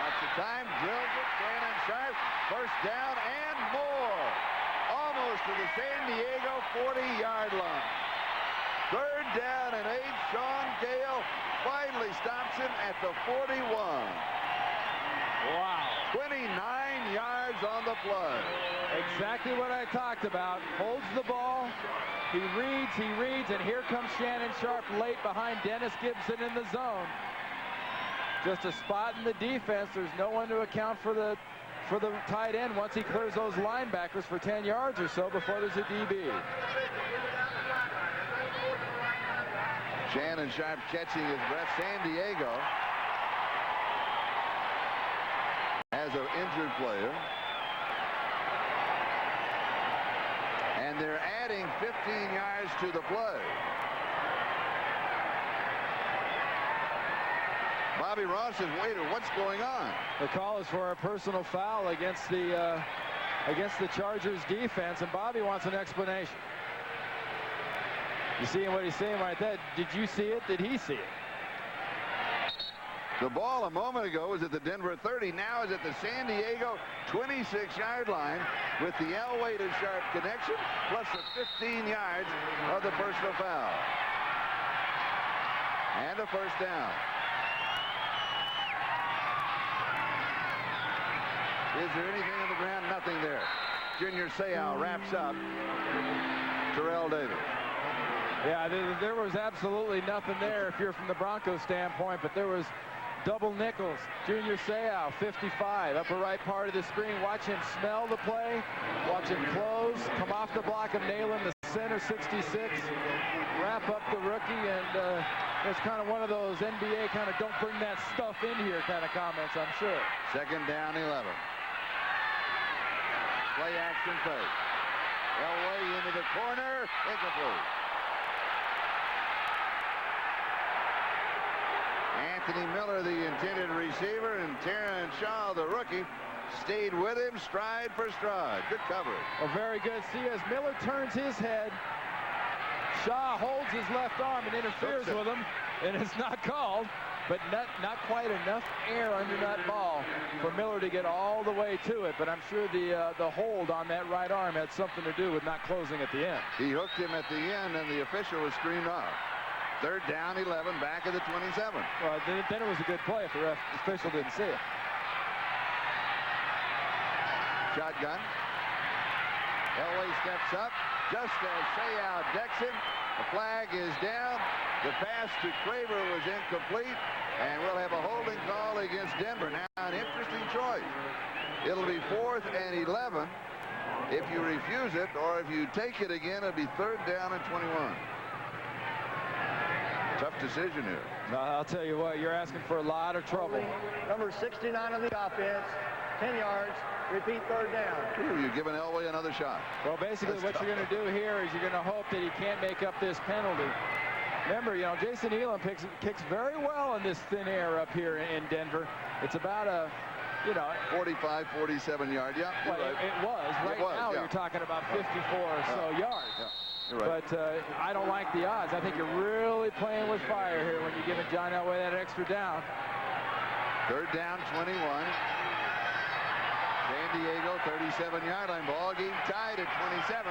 Watch the time, drills it, Shannon Sharp, first down and more. Almost to the San Diego 40-yard line. 3rd down and 8. Sean Gale finally stops him at the 41. Wow. 29 yards on the play. Exactly what I talked about. Holds the ball. He reads, and here comes Shannon Sharp late behind Dennis Gibson in the zone. Just a spot in the defense. There's no one to account for the tight end once he clears those linebackers for 10 yards or so before there's a DB. Shannon Sharp catching his breath. San Diego has an injured player. And they're adding 15 yards to the play. Bobby Ross says, wait, what's going on? The call is for a personal foul against the Chargers defense, and Bobby wants an explanation. You see what he's saying right there? Did you see it? Did he see it? The ball a moment ago was at the Denver 30. Now is at the San Diego 26-yard line with the Elway to Sharp connection, plus the 15 yards of the personal foul. And a first down. Is there anything on the ground? Nothing there. Junior Seau wraps up Terrell Davis. Yeah, there was absolutely nothing there if you're from the Broncos standpoint, but there was double nickels. Junior Seau, 55, upper right part of the screen. Watch him smell the play. Watch him close, come off the block of Nayland, the center, 66. Wrap up the rookie, and it's kind of one of those NBA kind of don't bring that stuff in here kind of comments, I'm sure. Second down, 11. Play action fake. Elway into the corner, incomplete. Anthony Miller, the intended receiver, and Terrence Shaw, the rookie, stayed with him stride for stride. Good coverage. Well, very good. See, as Miller turns his head, Shaw holds his left arm and interferes with him, and it's not called, but not quite enough air under that ball for Miller to get all the way to it. But I'm sure the hold on that right arm had something to do with not closing at the end. He hooked him at the end, and the official was screamed off. Third down, 11, back of the 27. Well, then it was a good play if the official didn't see it. Shotgun. Elway steps up just as Seau decks him. The flag is down. The pass to Craver was incomplete, and we'll have a holding call against Denver. Now, an interesting choice. It'll be 4th and 11 if you refuse it, or if you take it again, it'll be 3rd down and 21. Tough decision here. I'll tell you what, you're asking for a lot of trouble. Number 69 on the offense, 10 yards, repeat 3rd down. Ooh, you're giving Elway another shot. Well, basically what you're going to do here is you're going to hope that he can't make up this penalty. Remember, you know, Jason Elam kicks very well in this thin air up here in Denver. It's about a, 45, 47-yard. Yeah, well, right. It was. Right now, you're talking about 54 or so yards. Yeah. Right. But I don't like the odds. I think you're really playing with fire here when you're giving John Elway that extra down. 3rd down, 21. San Diego, 37-yard line. Ball game tied at 27.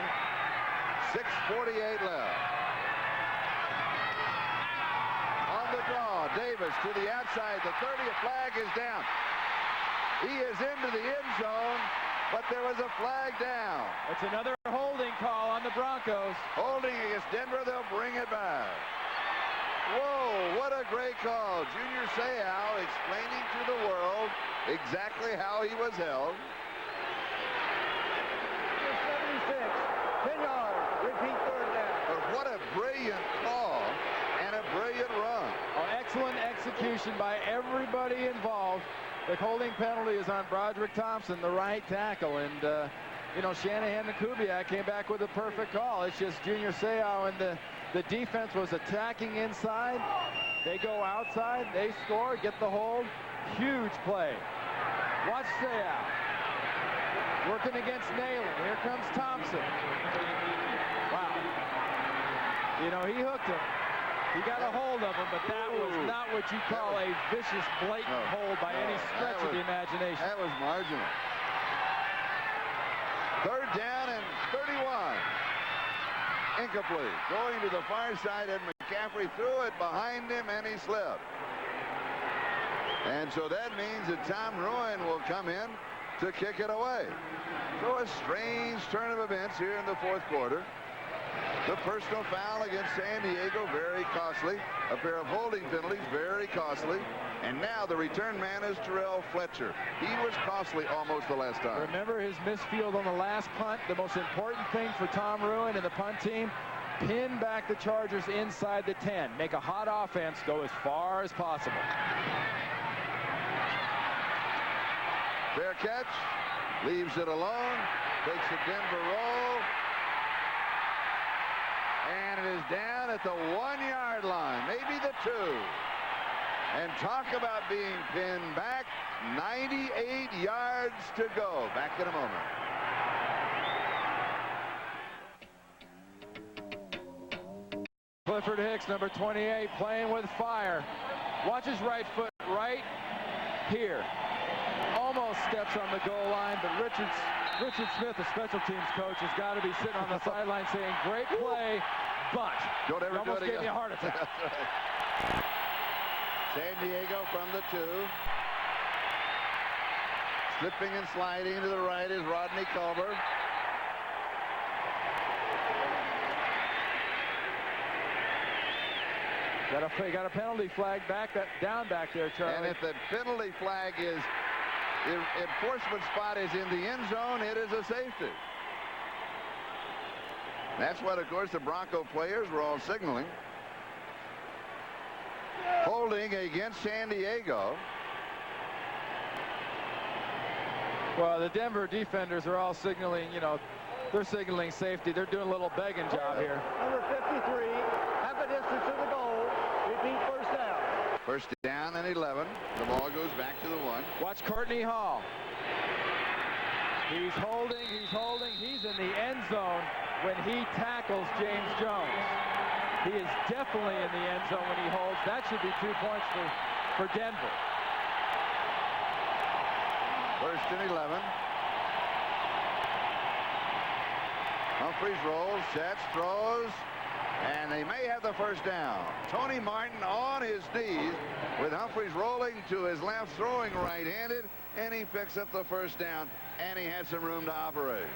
6:48 left. On the draw, Davis to the outside. The 30th flag is down. He is into the end zone, but there was a flag down. It's another holding call on the Broncos. Holding against Denver, they'll bring it back. Whoa, what a great call. Junior Seau explaining to the world exactly how he was held. 76, 10 yards, repeat 3rd down. But what a brilliant call and a brilliant run. Oh, excellent execution by everybody involved. The holding penalty is on Broderick Thompson, the right tackle, and Shanahan and Kubiak came back with a perfect call. It's just Junior Seau and the defense was attacking inside. They go outside, they score, get the hold. Huge play. Watch Seau. Working against Nayland. Here comes Thompson. Wow. He hooked him. He got a hold of him, but that was not what you call a vicious, blatant hold by any stretch of the imagination. That was marginal. 3rd down and 31. Incomplete. Going to the far side, and McCaffrey threw it behind him, and he slipped. And so that means that Tom Ruin will come in to kick it away. So a strange turn of events here in the 4th quarter. The personal foul against San Diego, very costly. A pair of holding penalties, very costly. And now the return man is Terrell Fletcher. He was costly almost the last time. Remember his misfield on the last punt? The most important thing for Tom Ruin and the punt team, pin back the Chargers inside the 10. Make a hot offense go as far as possible. Fair catch. Leaves it alone. Takes a Denver roll. And it is down at the 1-yard line, maybe the 2. And talk about being pinned back. 98 yards to go. Back in a moment. Clifford Hicks, number 28, playing with fire. Watch his right foot right here. Almost steps on the goal line, but Richard Smith, the special teams coach, has got to be sitting on the sideline saying, great play, but don't ever almost do it gave me a heart attack. San Diego from the 2. Slipping and sliding to the right is Rodney Culver. Got a penalty flag down back there, Charlie. And if the penalty flag is, the enforcement spot is in the end zone, it is a safety. That's what, of course, the Bronco players were all signaling. Holding against San Diego. Well, the Denver defenders are all signaling, they're signaling safety. They're doing a little begging job here. Number 53, half a distance to the goal. Repeat, first down. First down and 11. The ball goes back to the 1. Watch Courtney Hall. He's holding. He's in the end zone when he tackles James Jones. He is definitely in the end zone when he holds. That should be 2 points for Denver. First and 11. Humphreys rolls, sets, throws, and they may have the first down. Tony Martin on his knees with Humphreys rolling to his left, throwing right-handed, and he picks up the first down, and he had some room to operate.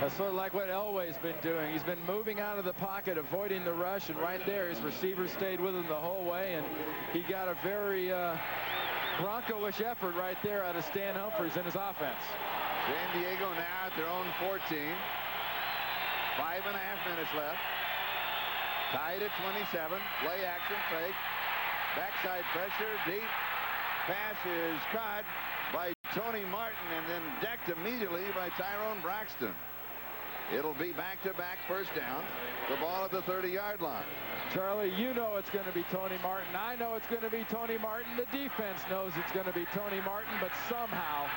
That's sort of like what Elway's been doing. He's been moving out of the pocket, avoiding the rush, and right there his receiver stayed with him the whole way, and he got a very Bronco-ish effort right there out of Stan Humphreys in his offense. San Diego now at their own 14. 5.5 minutes left. Tied at 27. Play action fake. Backside pressure. Deep. Pass is caught by Tony Martin and then decked immediately by Tyrone Braxton. It'll be back-to-back first down. The ball at the 30-yard line. Charlie, you know it's going to be Tony Martin. I know it's going to be Tony Martin. The defense knows it's going to be Tony Martin, but somehow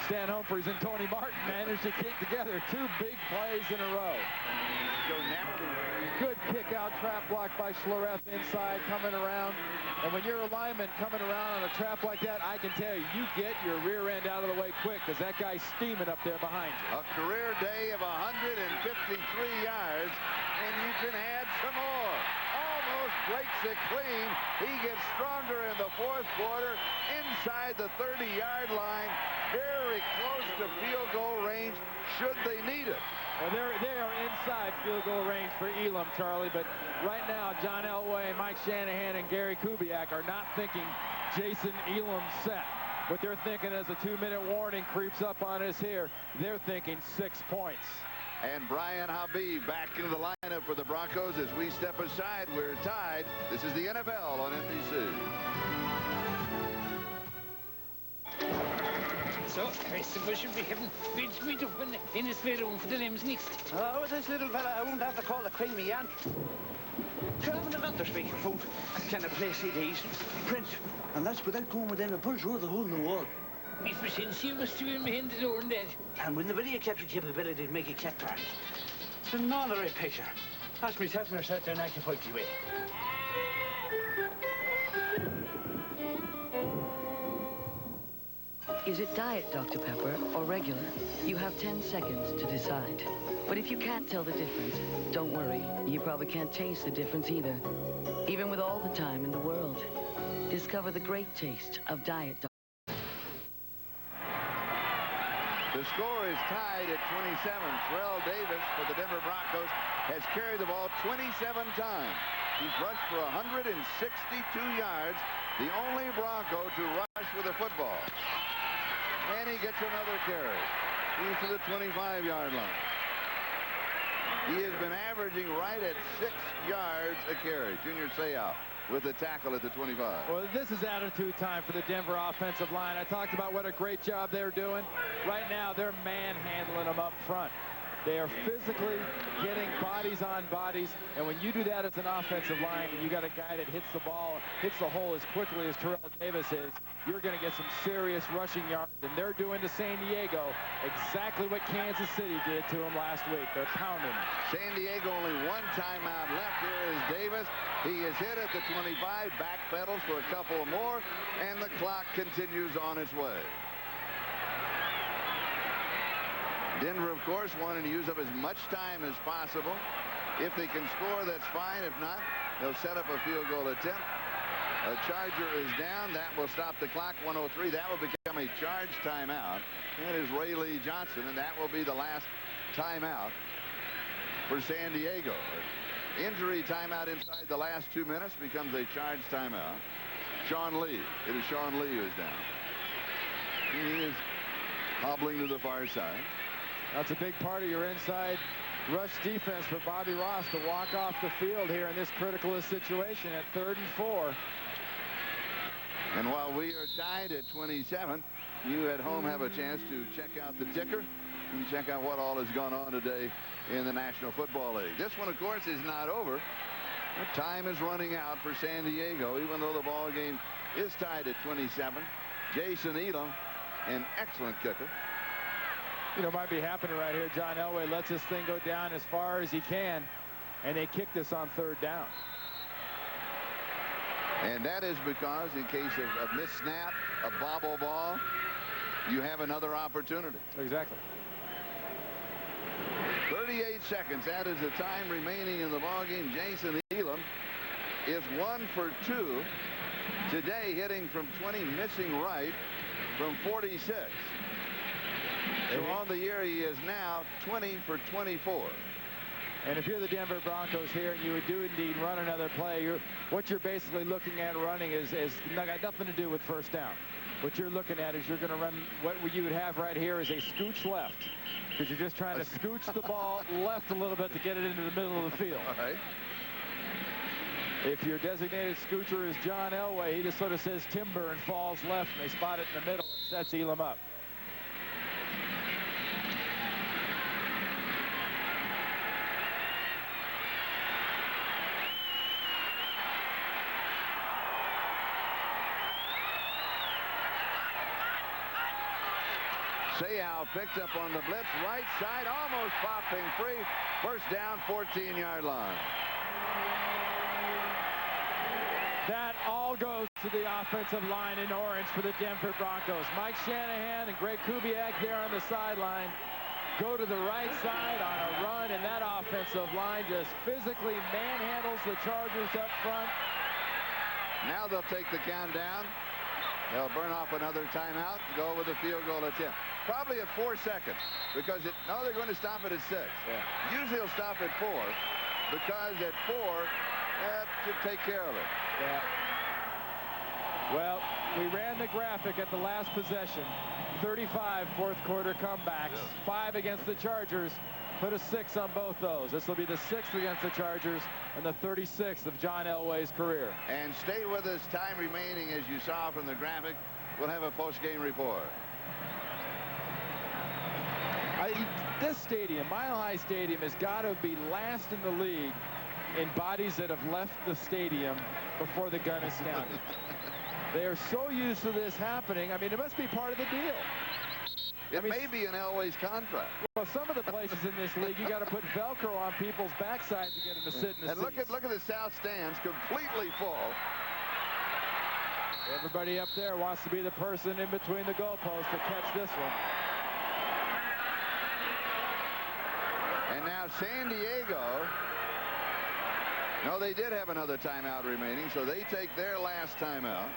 Stan Humphreys and Tony Martin managed to kick together 2 big plays in a row. Good kick-out trap block by Schlereth inside, coming around. And when you're a lineman coming around on a trap like that, I can tell you, you get your rear end out of the way quick because that guy's steaming up there behind you. A career day of 153 yards, and you can add some more. Almost breaks it clean. He gets stronger in the 4th quarter inside the 30-yard line, very close to field goal range should they need it. Well, they are inside field goal range for Elam, Charlie, but right now John Elway and Mike Shanahan and Gary Kubiak are not thinking Jason Elam set. What they're thinking as a 2-minute warning creeps up on us here, they're thinking 6 points. And Brian Habib back into the lineup for the Broncos as we step aside. We're tied. This is the NFL on NBC. So, I suppose you'll be having bids me up in this little room for the names next. Oh, with this little fella, I won't have to call a creamy aunt. Traveling another speaking phone. Can I play CDs? Print. And that's without going within a punch or the hole in the wall. Me for since you must have been behind the door and that. And with the video capture capability to make it check parts. It's another right picture. Ask myself and yourself there 95 way. Is it diet Dr. Pepper or regular? You have 10 seconds to decide. But if you can't tell the difference, don't worry. You probably can't taste the difference either. Even with all the time in the world. Discover the great taste of diet Dr. The score is tied at 27. Terrell Davis for the Denver Broncos has carried the ball 27 times. He's rushed for 162 yards, the only Bronco to rush with a football. And he gets another carry. He's to the 25-yard line. He has been averaging right at 6 yards a carry. Junior Seau with the tackle at the 25. Well, this is attitude time for the Denver offensive line. I talked about what a great job they're doing. Right now, they're manhandling them up front. They are physically getting bodies on bodies, and when you do that as an offensive line, and you got a guy that hits the ball, hits the hole as quickly as Terrell Davis is, you're going to get some serious rushing yards, and they're doing to San Diego exactly what Kansas City did to him last week. They're pounding him. San Diego only 1 timeout left. Here is Davis. He is hit at the 25, backpedals for a couple more, and the clock continues on its way. Denver, of course, wanting to use up as much time as possible. If they can score, that's fine. If not, They'll set up a field goal attempt. A Charger is down. That will stop the clock. 1:03. That will become a charge timeout. That is Ray Lee Johnson, and that will be the last timeout for San Diego. Injury timeout inside the last 2 minutes becomes a charge timeout. Sean Lee. It is Sean Lee who's down. He is hobbling to the far side. That's a big part of your inside rush defense for Bobby Ross to walk off the field here in this critical situation at 3rd and 4. And while we are tied at 27, you at home have a chance to check out the ticker and check out what all has gone on today in the National Football League. This one, of course, is not over. The time is running out for San Diego, even though the ball game is tied at 27. Jason Elam, an excellent kicker. You know, might be happening right here. John Elway lets this thing go down as far as he can, and they kick this on 3rd down. And that is because in case of a missed snap, a bobble ball, you have another opportunity. Exactly. 38 seconds. That is the time remaining in the ballgame. Jason Elam is 1 for 2 today, hitting from 20, missing right from 46. So on the year, he is now 20 for 24. And if you're the Denver Broncos here and you would do indeed run another play, what you're basically looking at running is got nothing to do with 1st down. What you're looking at is you're going to run what you would have right here is a scooch left, because you're just trying to scooch the ball left a little bit to get it into the middle of the field. All right. If your designated scoocher is John Elway, he just sort of says timber and falls left, and they spot it in the middle and sets Elam up. Seau picked up on the blitz, right side, almost popping free. 1st down, 14-yard line. That all goes to the offensive line in orange for the Denver Broncos. Mike Shanahan and Greg Kubiak there on the sideline go to the right side on a run, and that offensive line just physically manhandles the Chargers up front. Now they'll take the count down. They'll burn off another timeout and go with a field goal attempt. Probably at 4 seconds, because no, they're going to stop it at 6. Yeah. Usually they'll stop at 4, because at 4, that should take care of it. Yeah. Well, we ran the graphic at the last possession. 35 4th quarter comebacks. 5 against the Chargers. Put a 6 on both those. This will be the 6th against the Chargers and the 36th of John Elway's career. And stay with us. Time remaining, as you saw from the graphic. We'll have a post-game report. This stadium, Mile High Stadium, has got to be last in the league in bodies that have left the stadium before the gun is sounded. They are so used to this happening. I mean, it must be part of the deal. It may be in Elway's contract. Well, some of the places in this league, you got to put Velcro on people's backsides to get them to sit in the seats. And look at the south stands, completely full. Everybody up there wants to be the person in between the goalposts to catch this one. And now San Diego, no, they did have another timeout remaining, so they take their last timeout.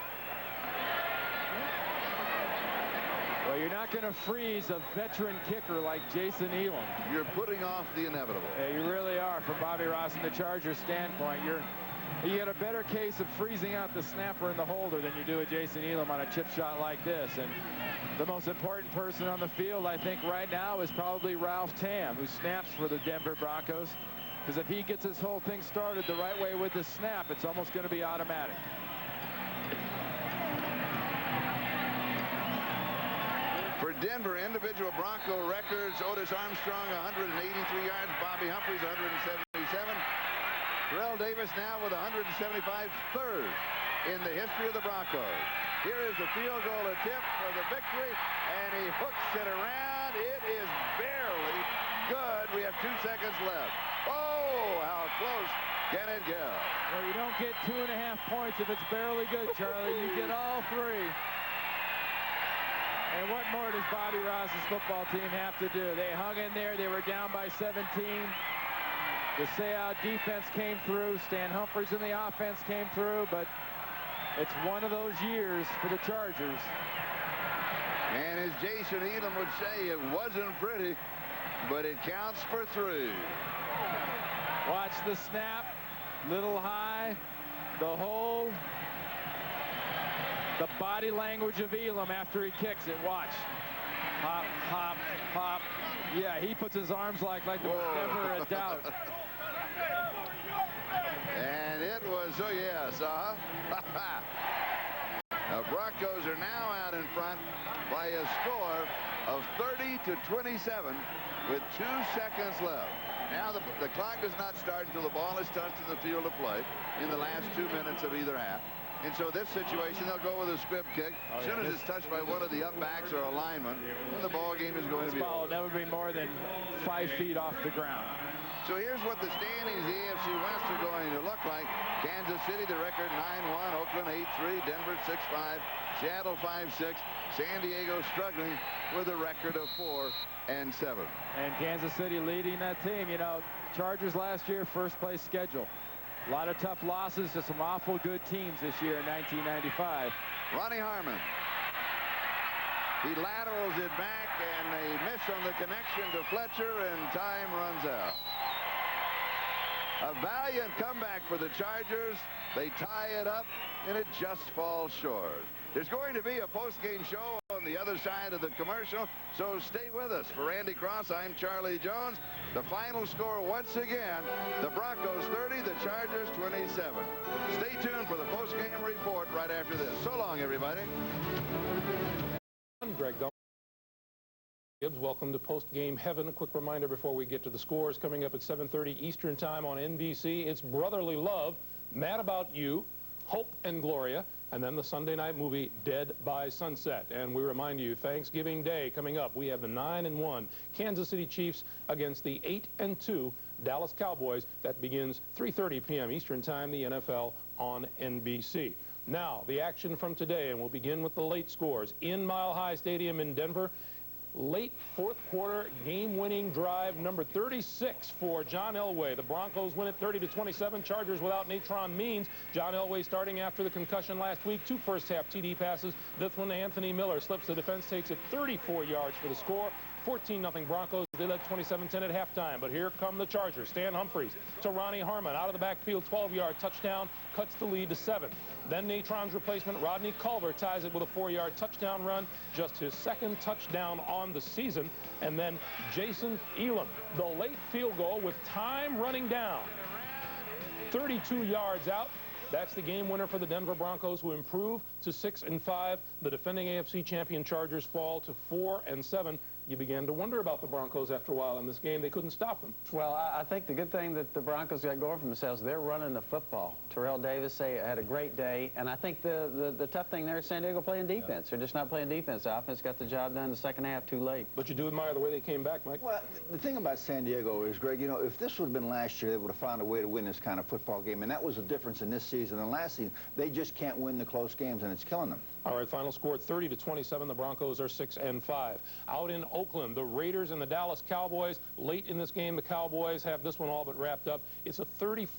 Well, you're not going to freeze a veteran kicker like Jason Elam. You're putting off the inevitable. Yeah, you really are, from Bobby Ross and the Chargers standpoint. You get a better case of freezing out the snapper and the holder than you do a Jason Elam on a chip shot like this. And the most important person on the field, I think, right now is probably Ralph Tam, who snaps for the Denver Broncos. Because if he gets this whole thing started the right way with the snap, it's almost going to be automatic. For Denver, individual Bronco records: Otis Armstrong 183 yards, Bobby Humphries 177. Terrell Davis now with 175, third in the history of the Broncos. Here is the field goal attempt for the victory, and he hooks it around. It is barely good. We have 2 seconds left. Oh, how close can it go? Well, you don't get 2.5 points if it's barely good, Charlie. You get all 3. And what more does Bobby Ross's football team have to do? They hung in there. They were down by 17. The Seau defense came through. Stan Humphries in the offense came through, but it's one of those years for the Chargers. And as Jason Elam would say, it wasn't pretty, but it counts for 3. Watch the snap, little high, the hold, the body language of Elam after he kicks it. Watch. Hop, hop, hop. Yeah, he puts his arms like there was never a doubt. And it was, oh yes, The Broncos are now out in front by a score of 30-27 with 2 seconds left. Now the clock does not start until the ball is touched in the field of play in the last 2 minutes of either half. And so this situation, they'll go with a squib kick. As soon as it's touched by one of the up backs or a lineman, the ball game is going to be over. This ball will never be more than 5 feet off the ground. So here's what the standings, the AFC West, are going to look like. Kansas City, the record 9-1. Oakland 8-3. Denver 6-5. Seattle 5-6. San Diego struggling with a record of 4-7. And Kansas City leading that team. You know, Chargers last year, first place schedule. A lot of tough losses to some awful good teams this year in 1995. Ronnie Harmon. He laterals it back, and they miss on the connection to Fletcher, and time runs out. A valiant comeback for the Chargers. They tie it up, and it just falls short. There's going to be a post-game show on the other side of the commercial, so stay with us. For Randy Cross, I'm Charlie Jones. The final score once again, the Broncos 30, the Chargers 27. Stay tuned for the post-game report right after this. So long, everybody. I'm Greg Gibbs. Welcome to Post-Game Heaven. A quick reminder before we get to the scores. Coming up at 7:30 Eastern Time on NBC, it's Brotherly Love, Mad About You, Hope and Gloria, and then the Sunday night movie Dead by Sunset. And we remind you, Thanksgiving Day coming up, we have the 9-1 Kansas City Chiefs against the 8-2 Dallas Cowboys. That begins 3:30 p.m. Eastern Time, the NFL on NBC. Now, the action from today, and we'll begin with the late scores. In Mile High Stadium in Denver, late fourth quarter game-winning drive number 36 for John Elway. The Broncos win it 30-27. Chargers without Natron Means. John Elway starting after the concussion last week. 2 first-half TD passes. This one, Anthony Miller slips the defense, takes it 34 yards for the score. 14-0 Broncos. They led 27-10 at halftime. But here come the Chargers. Stan Humphries to Ronnie Harmon. Out of the backfield, 12-yard touchdown. Cuts the lead to 7. Then Natron's replacement, Rodney Culver, ties it with a 4-yard touchdown run. Just his 2nd touchdown on the season. And then Jason Elam, the late field goal with time running down. 32 yards out. That's the game winner for the Denver Broncos, who improve to 6-5. The defending AFC champion Chargers fall to 4-7. You began to wonder about the Broncos after a while in this game. They couldn't stop them. Well, I think the good thing that the Broncos got going for themselves, they're running the football. Terrell Davis had a great day, and I think the tough thing there is San Diego playing defense. They're just not playing defense. The offense got the job done in the second half too late. But you do admire the way they came back, Mike. Well, the thing about San Diego is, Greg, you know, if this would have been last year, they would have found a way to win this kind of football game, and that was the difference in this season and last season. They just can't win the close games, and it's killing them. All right, final score 30-27. The Broncos are 6-5. Out in Oakland, the Raiders and the Dallas Cowboys. Late in this game, the Cowboys have this one all but wrapped up. It's a 34